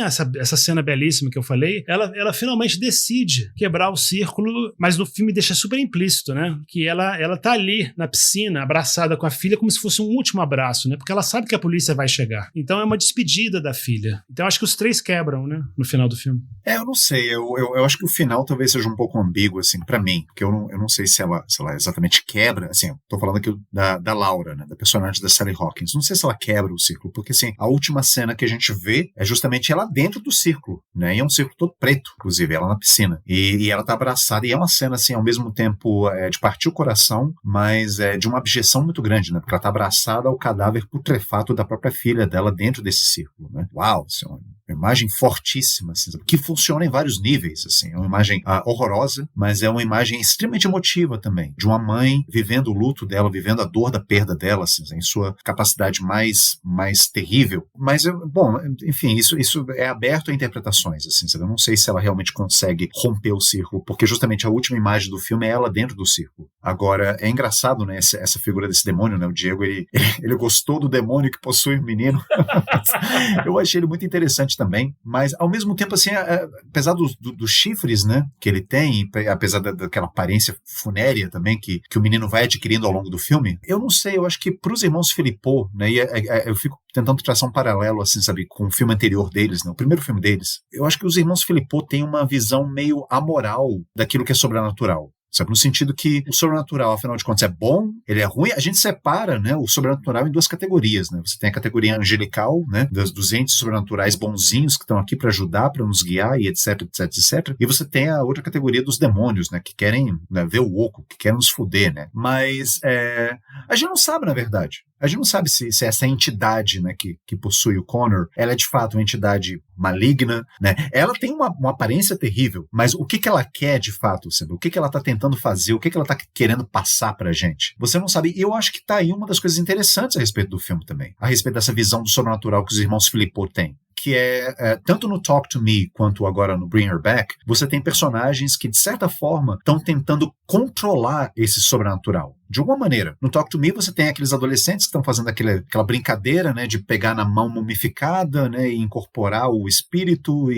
essa cena belíssima que eu falei, ela finalmente decide quebrar o círculo, mas no filme deixa super implícito, né? Que ela tá ali na piscina, abraçada com a filha, como se fosse um último abraço, né? Porque ela sabe que a polícia vai chegar. Então é uma despedida da filha. Então acho que os três quebram, né? No final do filme. Eu não sei, eu acho que o final talvez seja um pouco ambíguo, assim, pra mim, porque eu não sei se ela exatamente quebra, assim, eu tô falando aqui da Laura, né, da personagem da Sally Hawkins, não sei se ela quebra o círculo, porque, assim, a última cena que a gente vê é justamente ela dentro do círculo, né, e é um círculo todo preto, inclusive, ela na piscina, e ela tá abraçada, e é uma cena, assim, ao mesmo tempo de partir o coração, mas de uma abjeção muito grande, né, porque ela tá abraçada ao cadáver putrefato da própria filha dela dentro desse círculo, né, uau, assim, uma imagem fortíssima, assim, que funciona em vários níveis, assim, é uma imagem horrorosa, mas é uma imagem extremamente emotiva também, de uma mãe vivendo o luto dela, vivendo a dor da perda dela, assim, em sua capacidade mais terrível, mas, bom, enfim, isso é aberto a interpretações, assim, sabe? Eu não sei se ela realmente consegue romper o círculo, porque justamente a última imagem do filme é ela dentro do círculo. Agora, é engraçado, né, essa figura desse demônio, né, o Diego, ele gostou do demônio que possui o menino, eu achei ele muito interessante também, mas ao mesmo tempo, assim, apesar dos chifres, né, que ele tem, apesar daquela aparência funérea também que o menino vai adquirindo ao longo do filme, eu não sei, eu acho que pros irmãos Philippot, né, e eu fico tentando traçar um paralelo, assim, sabe, com o filme anterior deles, né, o primeiro filme deles, eu acho que os irmãos Philippot têm uma visão meio amoral daquilo que é sobrenatural. Sabe? No sentido que o sobrenatural, afinal de contas, é bom, ele é ruim. A gente separa, né, o sobrenatural em duas categorias, né? Você tem a categoria angelical, né, dos entes sobrenaturais bonzinhos que estão aqui para ajudar, para nos guiar e etc, etc, etc. E você tem a outra categoria dos demônios, né, que querem, né, ver o oco, que querem nos fuder, né? Mas a gente não sabe, na verdade. A gente não sabe se essa entidade, né, que possui o Connor, ela é de fato uma entidade maligna, né? Ela tem uma aparência terrível, mas o que ela quer de fato, sabe? O que ela tá tentando fazer, o que ela tá querendo passar pra gente? Você não sabe. E eu acho que tá aí uma das coisas interessantes a respeito do filme também, a respeito dessa visão do sobrenatural que os irmãos Philippot têm. Que tanto no Talk to Me quanto agora no Bring Her Back, você tem personagens que, de certa forma, estão tentando controlar esse sobrenatural. De alguma maneira. No Talk to Me você tem aqueles adolescentes que estão fazendo aquela brincadeira, né, de pegar na mão mumificada, né, e incorporar o espírito.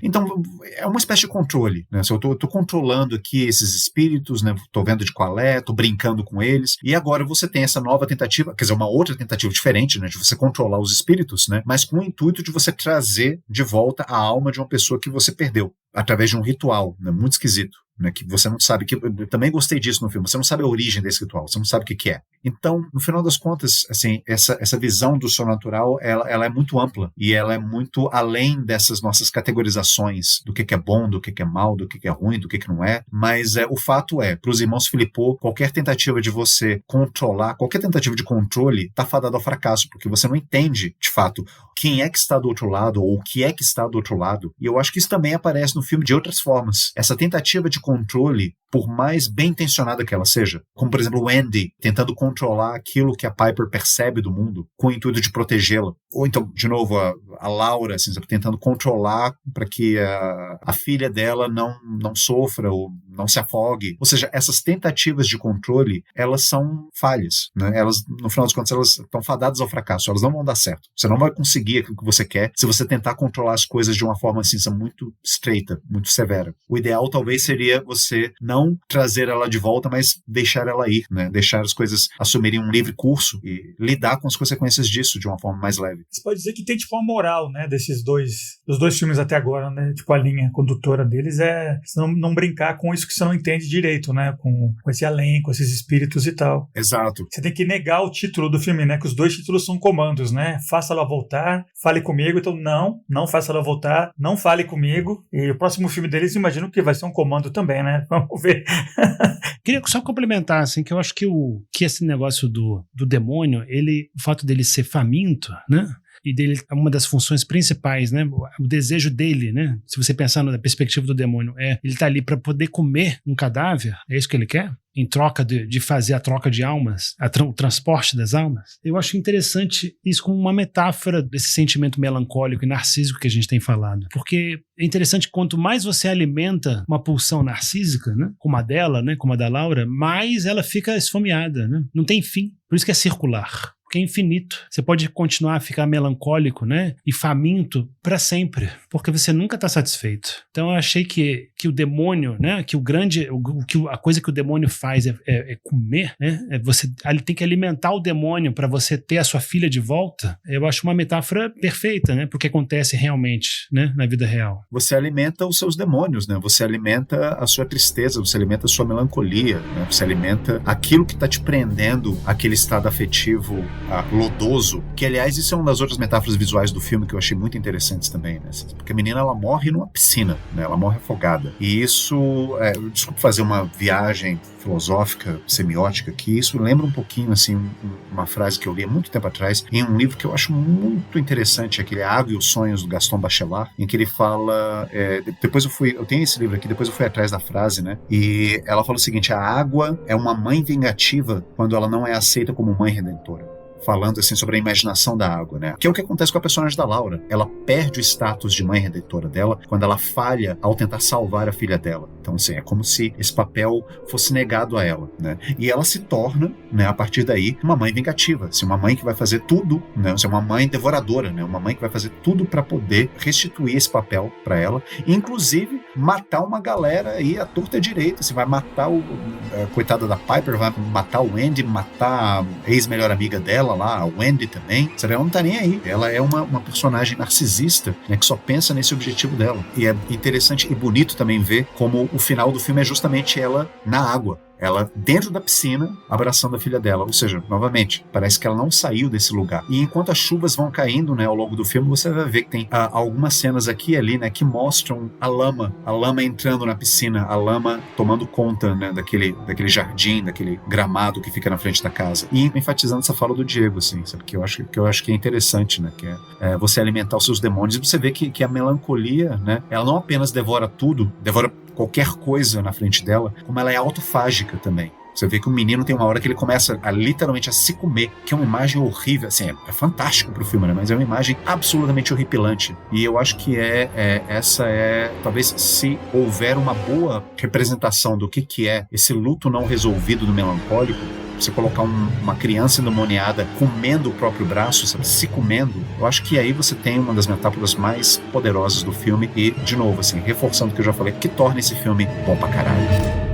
Então, é uma espécie de controle. Né? Eu tô controlando aqui esses espíritos, né, tô vendo de qual tô brincando com eles. E agora você tem essa nova tentativa, quer dizer, uma outra tentativa diferente, né, de você controlar os espíritos, né, mas com o intuito de você trazer de volta a alma de uma pessoa que você perdeu, através de um ritual, né, muito esquisito, né, que você não sabe, que eu também gostei disso no filme, você não sabe a origem desse ritual, você não sabe o que é. Então, no final das contas, assim, essa visão do sobrenatural, ela é muito ampla, e ela é muito além dessas nossas categorizações do que é bom, do que é mal, do que é ruim, do que não é, mas o fato para os irmãos Philippot, qualquer tentativa de você controlar, qualquer tentativa de controle, está fadada ao fracasso, porque você não entende, de fato, quem é que está do outro lado, ou o que é que está do outro lado, e eu acho que isso também aparece no filme de outras formas. Essa tentativa de controle por mais bem intencionada que ela seja, como por exemplo o Andy tentando controlar aquilo que a Piper percebe do mundo com o intuito de protegê-la, ou então, de novo, a Laura assim, tentando controlar para que a filha dela não sofra ou não se afogue, ou seja, essas tentativas de controle, elas são falhas, né? Elas, no final das contas, elas estão fadadas ao fracasso, elas não vão dar certo, você não vai conseguir aquilo que você quer se você tentar controlar as coisas de uma forma assim, muito estreita, muito severa. O ideal talvez seria você não trazer ela de volta, mas deixar ela ir, né? Deixar as coisas assumirem um livre curso e lidar com as consequências disso de uma forma mais leve. Você pode dizer que tem tipo uma moral, né, dos dois filmes até agora, né? Tipo, a linha condutora deles é não brincar com isso que você não entende direito, né? Com esse além, com esses espíritos e tal. Exato. Você tem que negar o título do filme, né? Que os dois títulos são comandos, né? Faça ela voltar, fale comigo. Então, não faça ela voltar, não fale comigo. E o próximo filme deles, imagino que vai ser um comando também, né? Vamos ver. Queria só complementar, assim, que eu acho que esse negócio do demônio, o fato dele ser faminto, né? E dele, uma das funções principais, né? O desejo dele, né? Se você pensar na perspectiva do demônio, ele tá ali para poder comer um cadáver, é isso que ele quer? Em troca de fazer a troca de almas, o transporte das almas. Eu acho interessante isso como uma metáfora desse sentimento melancólico e narcísico que a gente tem falado. Porque é interessante que quanto mais você alimenta uma pulsão narcísica, né, como a dela, né, como a da Laura, mais ela fica esfomeada, né? Não tem fim. Por isso que é circular. Que é infinito. Você pode continuar a ficar melancólico, né? E faminto para sempre, porque você nunca está satisfeito. Então eu achei que o demônio, né? Que a coisa que o demônio faz é comer, né? Ele tem que alimentar o demônio para você ter a sua filha de volta. Eu acho uma metáfora perfeita, né? Porque acontece realmente, né? Na vida real. Você alimenta os seus demônios, né? Você alimenta a sua tristeza, você alimenta a sua melancolia, né? Você alimenta aquilo que está te prendendo àquele estado afetivo lodoso, que aliás isso é uma das outras metáforas visuais do filme que eu achei muito interessantes também, né? Porque a menina ela morre numa piscina, né? Ela morre afogada, e isso desculpa fazer uma viagem filosófica, semiótica, que isso lembra um pouquinho assim, uma frase que eu li há muito tempo atrás em um livro que eu acho muito interessante, aquele A Água e os Sonhos do Gaston Bachelard, em que ele fala, eu tenho esse livro aqui, depois eu fui atrás da frase, né? E ela fala o seguinte: a água é uma mãe vingativa quando ela não é aceita como mãe redentora. Falando assim sobre a imaginação da água, né? Que é o que acontece com a personagem da Laura. Ela perde o status de mãe redentora dela quando ela falha ao tentar salvar a filha dela. Então, assim, é como se esse papel fosse negado a ela, né? E ela se torna, né, a partir daí, uma mãe vingativa, assim, uma mãe que vai fazer tudo, né? Assim, uma mãe devoradora, né? Uma mãe que vai fazer tudo para poder restituir esse papel para ela, inclusive matar uma galera aí à torta direita. Assim, vai matar a coitada da Piper, vai matar o Andy, matar a ex-melhor amiga dela lá, a Wendy também, sabe? Ela não tá nem aí. Ela é uma personagem narcisista, né, que só pensa nesse objetivo dela. E é interessante e bonito também ver como o final do filme é justamente ela na água. Ela dentro da piscina, abraçando a filha dela. Ou seja, novamente, parece que ela não saiu desse lugar. E enquanto as chuvas vão caindo, né, ao longo do filme, você vai ver que tem algumas cenas aqui e ali, né, que mostram a lama entrando na piscina, a lama tomando conta, né, daquele jardim, daquele gramado que fica na frente da casa. E enfatizando essa fala do Diego, assim, sabe? Que eu acho que é interessante, né, que é você alimentar os seus demônios. E você vê que a melancolia, né, ela não apenas devora tudo, devora qualquer coisa na frente dela, como ela é autofágica também. Você vê que o menino tem uma hora que ele começa literalmente a se comer, que é uma imagem horrível, assim, é fantástico pro filme, né? Mas é uma imagem absolutamente horripilante. E eu acho que essa é, talvez se houver uma boa representação do que é esse luto não resolvido do melancólico, você colocar uma criança endemoniada comendo o próprio braço, sabe, se comendo, eu acho que aí você tem uma das metáforas mais poderosas do filme e, de novo, assim, reforçando o que eu já falei, que torna esse filme bom pra caralho.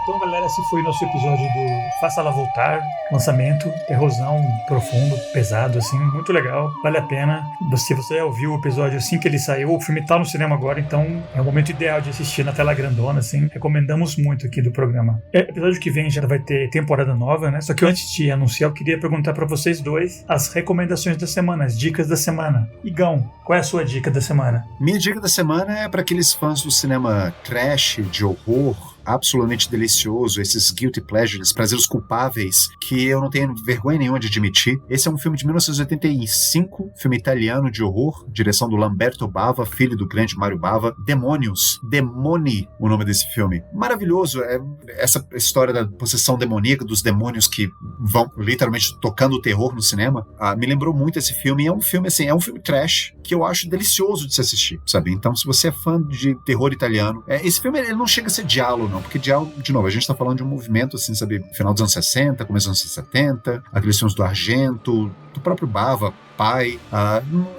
Então, galera, esse foi o nosso episódio do Faça Ela Voltar, lançamento, terrorzão profundo, pesado, assim, muito legal, vale a pena. Se você ouviu o episódio assim que ele saiu, o filme tá no cinema agora, então é o momento ideal de assistir na tela grandona, assim, recomendamos muito aqui do programa. Episódio que vem já vai ter temporada nova, né? Só que antes de anunciar, eu queria perguntar pra vocês dois as recomendações da semana, as dicas da semana. Igão, qual é a sua dica da semana? Minha dica da semana é para aqueles fãs do cinema trash, de horror, absolutamente delicioso, esses guilty pleasures, prazeres culpáveis, que eu não tenho vergonha nenhuma de admitir. Esse é um filme de 1985, filme italiano de horror, direção do Lamberto Bava, filho do grande Mário Bava. Demônios, Demoni, o nome desse filme. Maravilhoso, essa história da possessão demoníaca, dos demônios que vão literalmente tocando o terror no cinema, me lembrou muito esse filme. E é um filme assim, é um filme trash que eu acho delicioso de se assistir, sabe? Então, se você é fã de terror italiano, esse filme ele não chega a ser giallo, não, porque giallo, de novo, a gente tá falando de um movimento assim, sabe, final dos anos 60, começo dos anos 70, aqueles filmes do Argento, do próprio Bava, pai.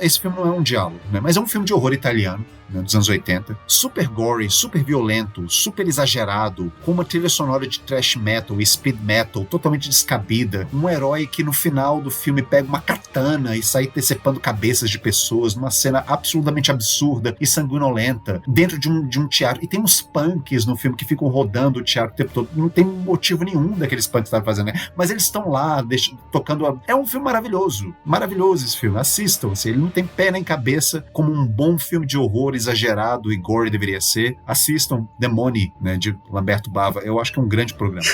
Esse filme não é um diálogo, né? Mas é um filme de horror italiano, né, dos anos 80, super gory, super violento, super exagerado, com uma trilha sonora de thrash metal e speed metal totalmente descabida, um herói que no final do filme pega uma katana e sai decepando cabeças de pessoas numa cena absolutamente absurda e sanguinolenta dentro de um teatro. E tem uns punks no filme que ficam rodando o teatro o tempo todo. Não tem motivo nenhum daqueles punks que estavam fazendo, né? Mas eles estão lá tocando. É um filme maravilhoso, maravilhoso esse filme, assistam, assim, ele não tem pé nem cabeça como um bom filme de horror exagerado e gore deveria ser. Assistam Demoni, né, de Lamberto Bava, eu acho que é um grande programa.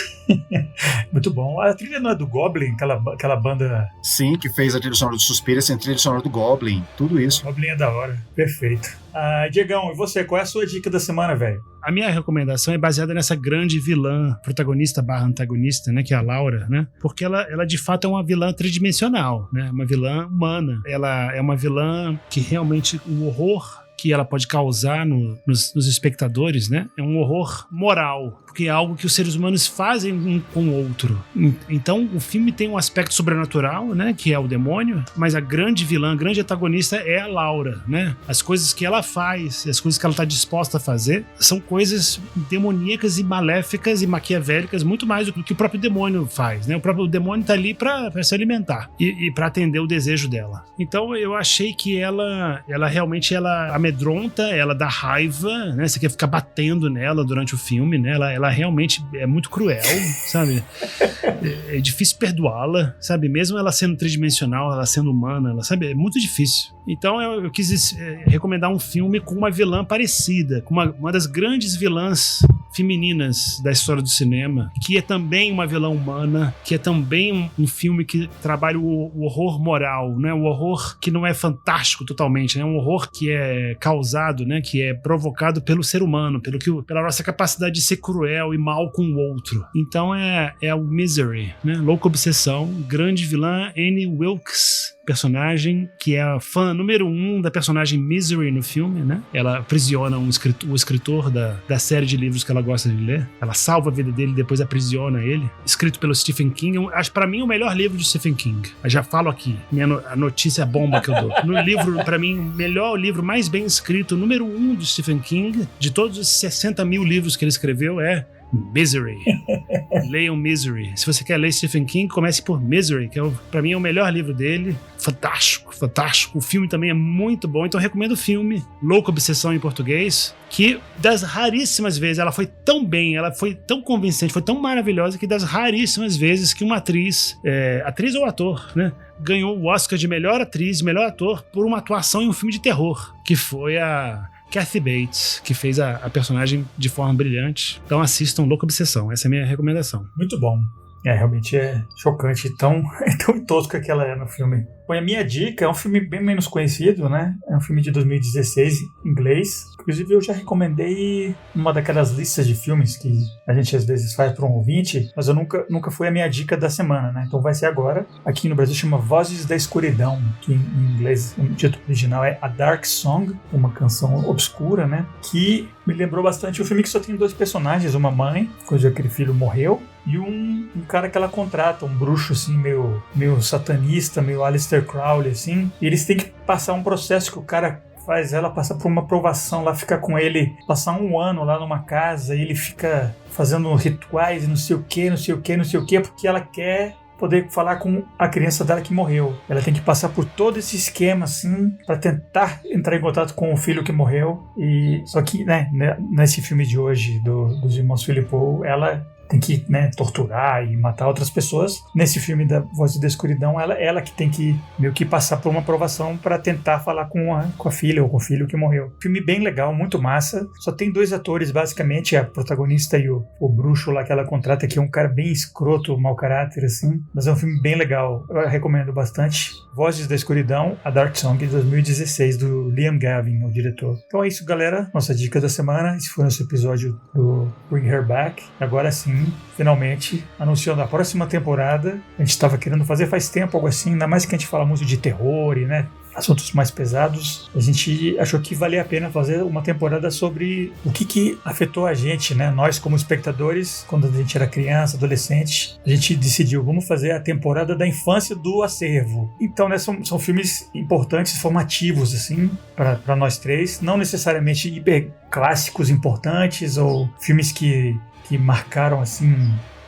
Muito bom. A trilha não é do Goblin, aquela banda... Sim, que fez a trilha sonora do Suspiria, a trilha sonora do Goblin, tudo isso. Goblin é da hora, perfeito. Diegão, e você, qual é a sua dica da semana, velho? A minha recomendação é baseada nessa grande vilã, protagonista barra antagonista, né, que é a Laura, né? Porque ela de fato é uma vilã tridimensional, né? Uma vilã humana. Ela é uma vilã que realmente o horror que ela pode causar nos espectadores, né? É um horror moral, porque é algo que os seres humanos fazem um com o outro. Então, o filme tem um aspecto sobrenatural, né? Que é o demônio, mas a grande vilã, a grande antagonista é a Laura, né? As coisas que ela faz, as coisas que ela está disposta a fazer, são coisas demoníacas e maléficas e maquiavélicas, muito mais do que o próprio demônio faz, né? O próprio demônio está ali para se alimentar e para atender o desejo dela. Então, eu achei que ela realmente amedronta, ela dá raiva, né? Você quer ficar batendo nela durante o filme, né? Ela realmente é muito cruel, sabe? É difícil perdoá-la, sabe? Mesmo ela sendo tridimensional, ela sendo humana, ela, sabe? É muito difícil. Então eu quis recomendar um filme com uma vilã parecida, com uma das grandes vilãs femininas da história do cinema, que é também uma vilã humana, que é também um filme que trabalha o horror moral, né? O horror que não é fantástico totalmente, né? Um horror que é causado, né? Que é provocado pelo ser humano, pela nossa capacidade de ser cruel e mal com o outro. Então é o Misery, né? Louca Obsessão, grande vilã Annie Wilkes, personagem que é a fã número 1 da personagem Misery no filme, né? Ela aprisiona o escritor da série de livros que ela gosta de ler. Ela salva a vida dele e depois aprisiona ele. Escrito pelo Stephen King. Acho pra mim o melhor livro de Stephen King. Eu já falo aqui. A notícia bomba que eu dou. No livro, pra mim, o melhor livro mais bem escrito, número 1 do Stephen King, de todos os 60 mil livros que ele escreveu, é Misery. Leiam Misery. Se você quer ler Stephen King, comece por Misery, que pra mim é o melhor livro dele. Fantástico, fantástico. O filme também é muito bom, então eu recomendo o filme Louca Obsessão em português, que das raríssimas vezes ela foi tão bem, ela foi tão convincente, foi tão maravilhosa, que das raríssimas vezes que uma atriz ou ator, né, ganhou o Oscar de melhor atriz, melhor ator por uma atuação em um filme de terror, que foi a Kathy Bates, que fez a personagem de forma brilhante. Então assistam Louca Obsessão, essa é a minha recomendação. Muito bom. Realmente é chocante, tão tosca que ela é no filme. Bom, a minha dica é um filme bem menos conhecido, né? É um filme de 2016, em inglês. Inclusive, eu já recomendei numa daquelas listas de filmes que a gente às vezes faz para um ouvinte, mas eu nunca foi a minha dica da semana, né? Então vai ser agora. Aqui no Brasil chama Vozes da Escuridão, que em inglês o título original é A Dark Song, uma canção obscura, né? Que me lembrou bastante o filme que só tem 2 personagens, uma mãe, cujo aquele filho morreu, e um cara que ela contrata, um bruxo assim, meio satanista, meio Aleister Crowley, assim. E eles têm que passar um processo que o cara faz ela passar por uma provação lá, ficar com ele, passar 1 ano lá numa casa, e ele fica fazendo rituais e não sei o que, porque ela quer poder falar com a criança dela que morreu. Ela tem que passar por todo esse esquema assim para tentar entrar em contato com o filho que morreu. E só que, né, nesse filme de hoje dos irmãos Philippou, ela tem que, né, torturar e matar outras pessoas. Nesse filme da Vozes da Escuridão, ela que tem que meio que passar por uma provação para tentar falar com a filha ou com o filho que morreu. Filme bem legal, muito massa. Só tem 2 atores, basicamente, a protagonista e o bruxo lá que ela contrata, que é um cara bem escroto, mau caráter, assim. Mas é um filme bem legal, eu recomendo bastante. Vozes da Escuridão, A Dark Song, de 2016, do Liam Gavin, o diretor. Então é isso, galera. Nossa dica da semana. Esse foi o nosso episódio do Bring Her Back. Agora sim, finalmente, anunciando a próxima temporada. A gente estava querendo fazer faz tempo algo assim, ainda mais que a gente fala muito de terror e, né, assuntos mais pesados. A gente achou que valia a pena fazer uma temporada sobre o que afetou a gente, né? Nós como espectadores, quando a gente era criança, adolescente, a gente decidiu, vamos fazer a temporada da infância do acervo. Então, né, são filmes importantes, formativos, assim, para nós 3, não necessariamente hiper clássicos importantes ou filmes que marcaram, assim,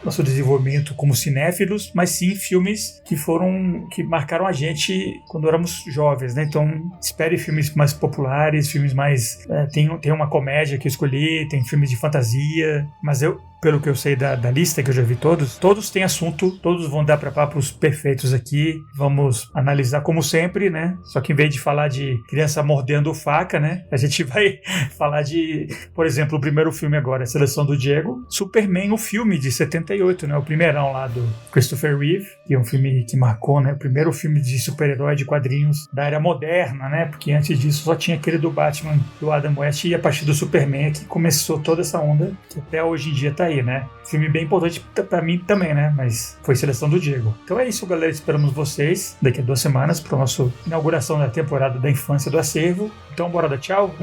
nosso desenvolvimento como cinéfilos, mas sim filmes que marcaram a gente quando éramos jovens, né? Então, espere filmes mais populares, filmes mais... tem uma comédia que eu escolhi, tem filmes de fantasia, mas pelo que eu sei da lista, que eu já vi todos têm assunto, todos vão dar para papos perfeitos aqui. Vamos analisar como sempre, né? Só que em vez de falar de criança mordendo faca, né? A gente vai falar de, por exemplo, o primeiro filme agora, a seleção do Diego, Superman, o filme de 78, né? O primeirão lá do Christopher Reeve, que é um filme que marcou, né? O primeiro filme de super-herói de quadrinhos da era moderna, né? Porque antes disso só tinha aquele do Batman, do Adam West, e a partir do Superman que começou toda essa onda, que até hoje em dia tá aí, né? Filme bem importante pra mim também, né? Mas foi seleção do Diego. Então é isso, galera. Esperamos vocês daqui a 2 semanas para a nossa inauguração da temporada da infância do acervo. Então bora dar tchau.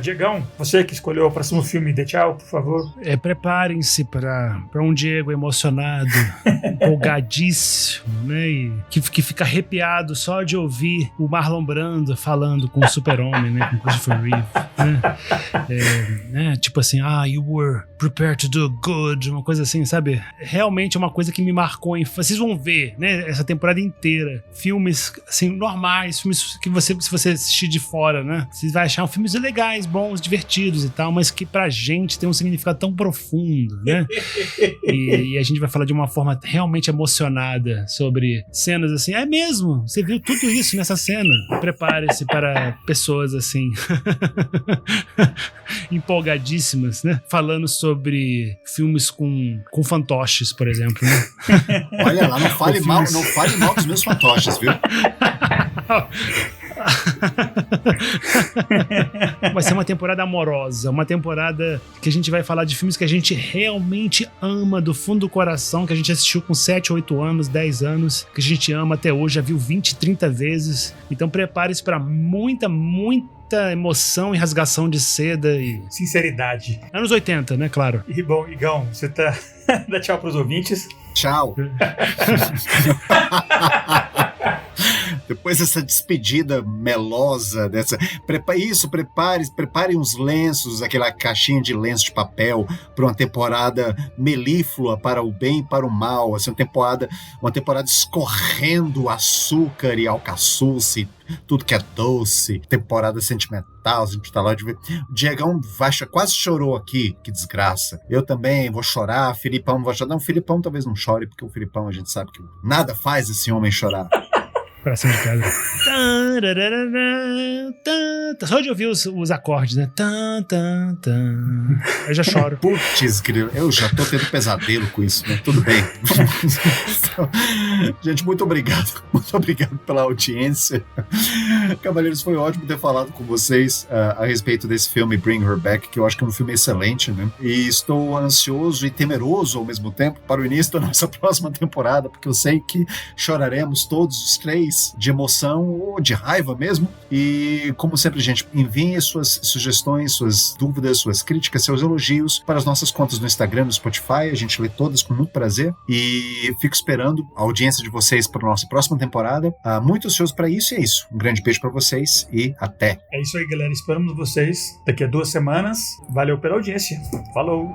Diegão, você que escolheu o próximo filme, dê tchau, por favor. Preparem-se para um Diego emocionado, empolgadíssimo, né? E que fica arrepiado só de ouvir o Marlon Brando falando com o Super-Homem, né? Com o Christopher Reeve, né? Tipo assim, you were prepared to do good, uma coisa assim, sabe? Realmente é uma coisa que me marcou. Vocês vão ver, né? Essa temporada inteira. Filmes, assim, normais, filmes que se você assistir de fora, né? Você vai achar filmes legais, bons, divertidos e tal, mas que pra gente tem um significado tão profundo, né? E a gente vai falar de uma forma realmente emocionada sobre cenas assim. É mesmo, você viu tudo isso nessa cena. Prepare-se para pessoas assim empolgadíssimas, né? Falando sobre filmes com fantoches, por exemplo, né? Olha lá, não fale mal dos meus fantoches, viu? Vai ser uma temporada amorosa, uma temporada que a gente vai falar de filmes que a gente realmente ama do fundo do coração, que a gente assistiu com 7, 8 anos, 10 anos, que a gente ama até hoje, já viu 20, 30 vezes. Então prepare-se para muita emoção e rasgação de seda e... sinceridade. Anos 80, né? Claro. E bom, Igão, você tá... dá tchau pros ouvintes. Tchau. Depois dessa despedida melosa, preparem uns lenços, aquela caixinha de lenço de papel para uma temporada melíflua para o bem e para o mal, assim, uma temporada escorrendo açúcar e alcaçuce, tudo que é doce, temporada sentimental, a gente tá lá de ver. O Diegão quase chorou aqui, que desgraça. Eu também vou chorar, Filipão não vai chorar. Não, o Filipão talvez não chore, porque o Filipão a gente sabe que nada faz esse homem chorar. Coração de pedra. Só de ouvir os acordes, né? Eu já choro. Putz, querido, eu já tô tendo pesadelo com isso, né? Tudo bem. Gente, muito obrigado. Muito obrigado pela audiência. Cavaleiros, foi ótimo ter falado com vocês a respeito desse filme Bring Her Back, que eu acho que é um filme excelente, né? E estou ansioso e temeroso ao mesmo tempo para o início da nossa próxima temporada, porque eu sei que choraremos todos os 3 de emoção ou de raiva mesmo. E, como sempre, gente, enviem suas sugestões, suas dúvidas, suas críticas, seus elogios para as nossas contas no Instagram, no Spotify. A gente lê todas com muito prazer e fico esperando a audiência de vocês para a nossa próxima temporada. Muito ansioso para isso, e é isso. Um grande beijo para vocês e até. É isso aí, galera. Esperamos vocês daqui a 2 semanas. Valeu pela audiência. Falou!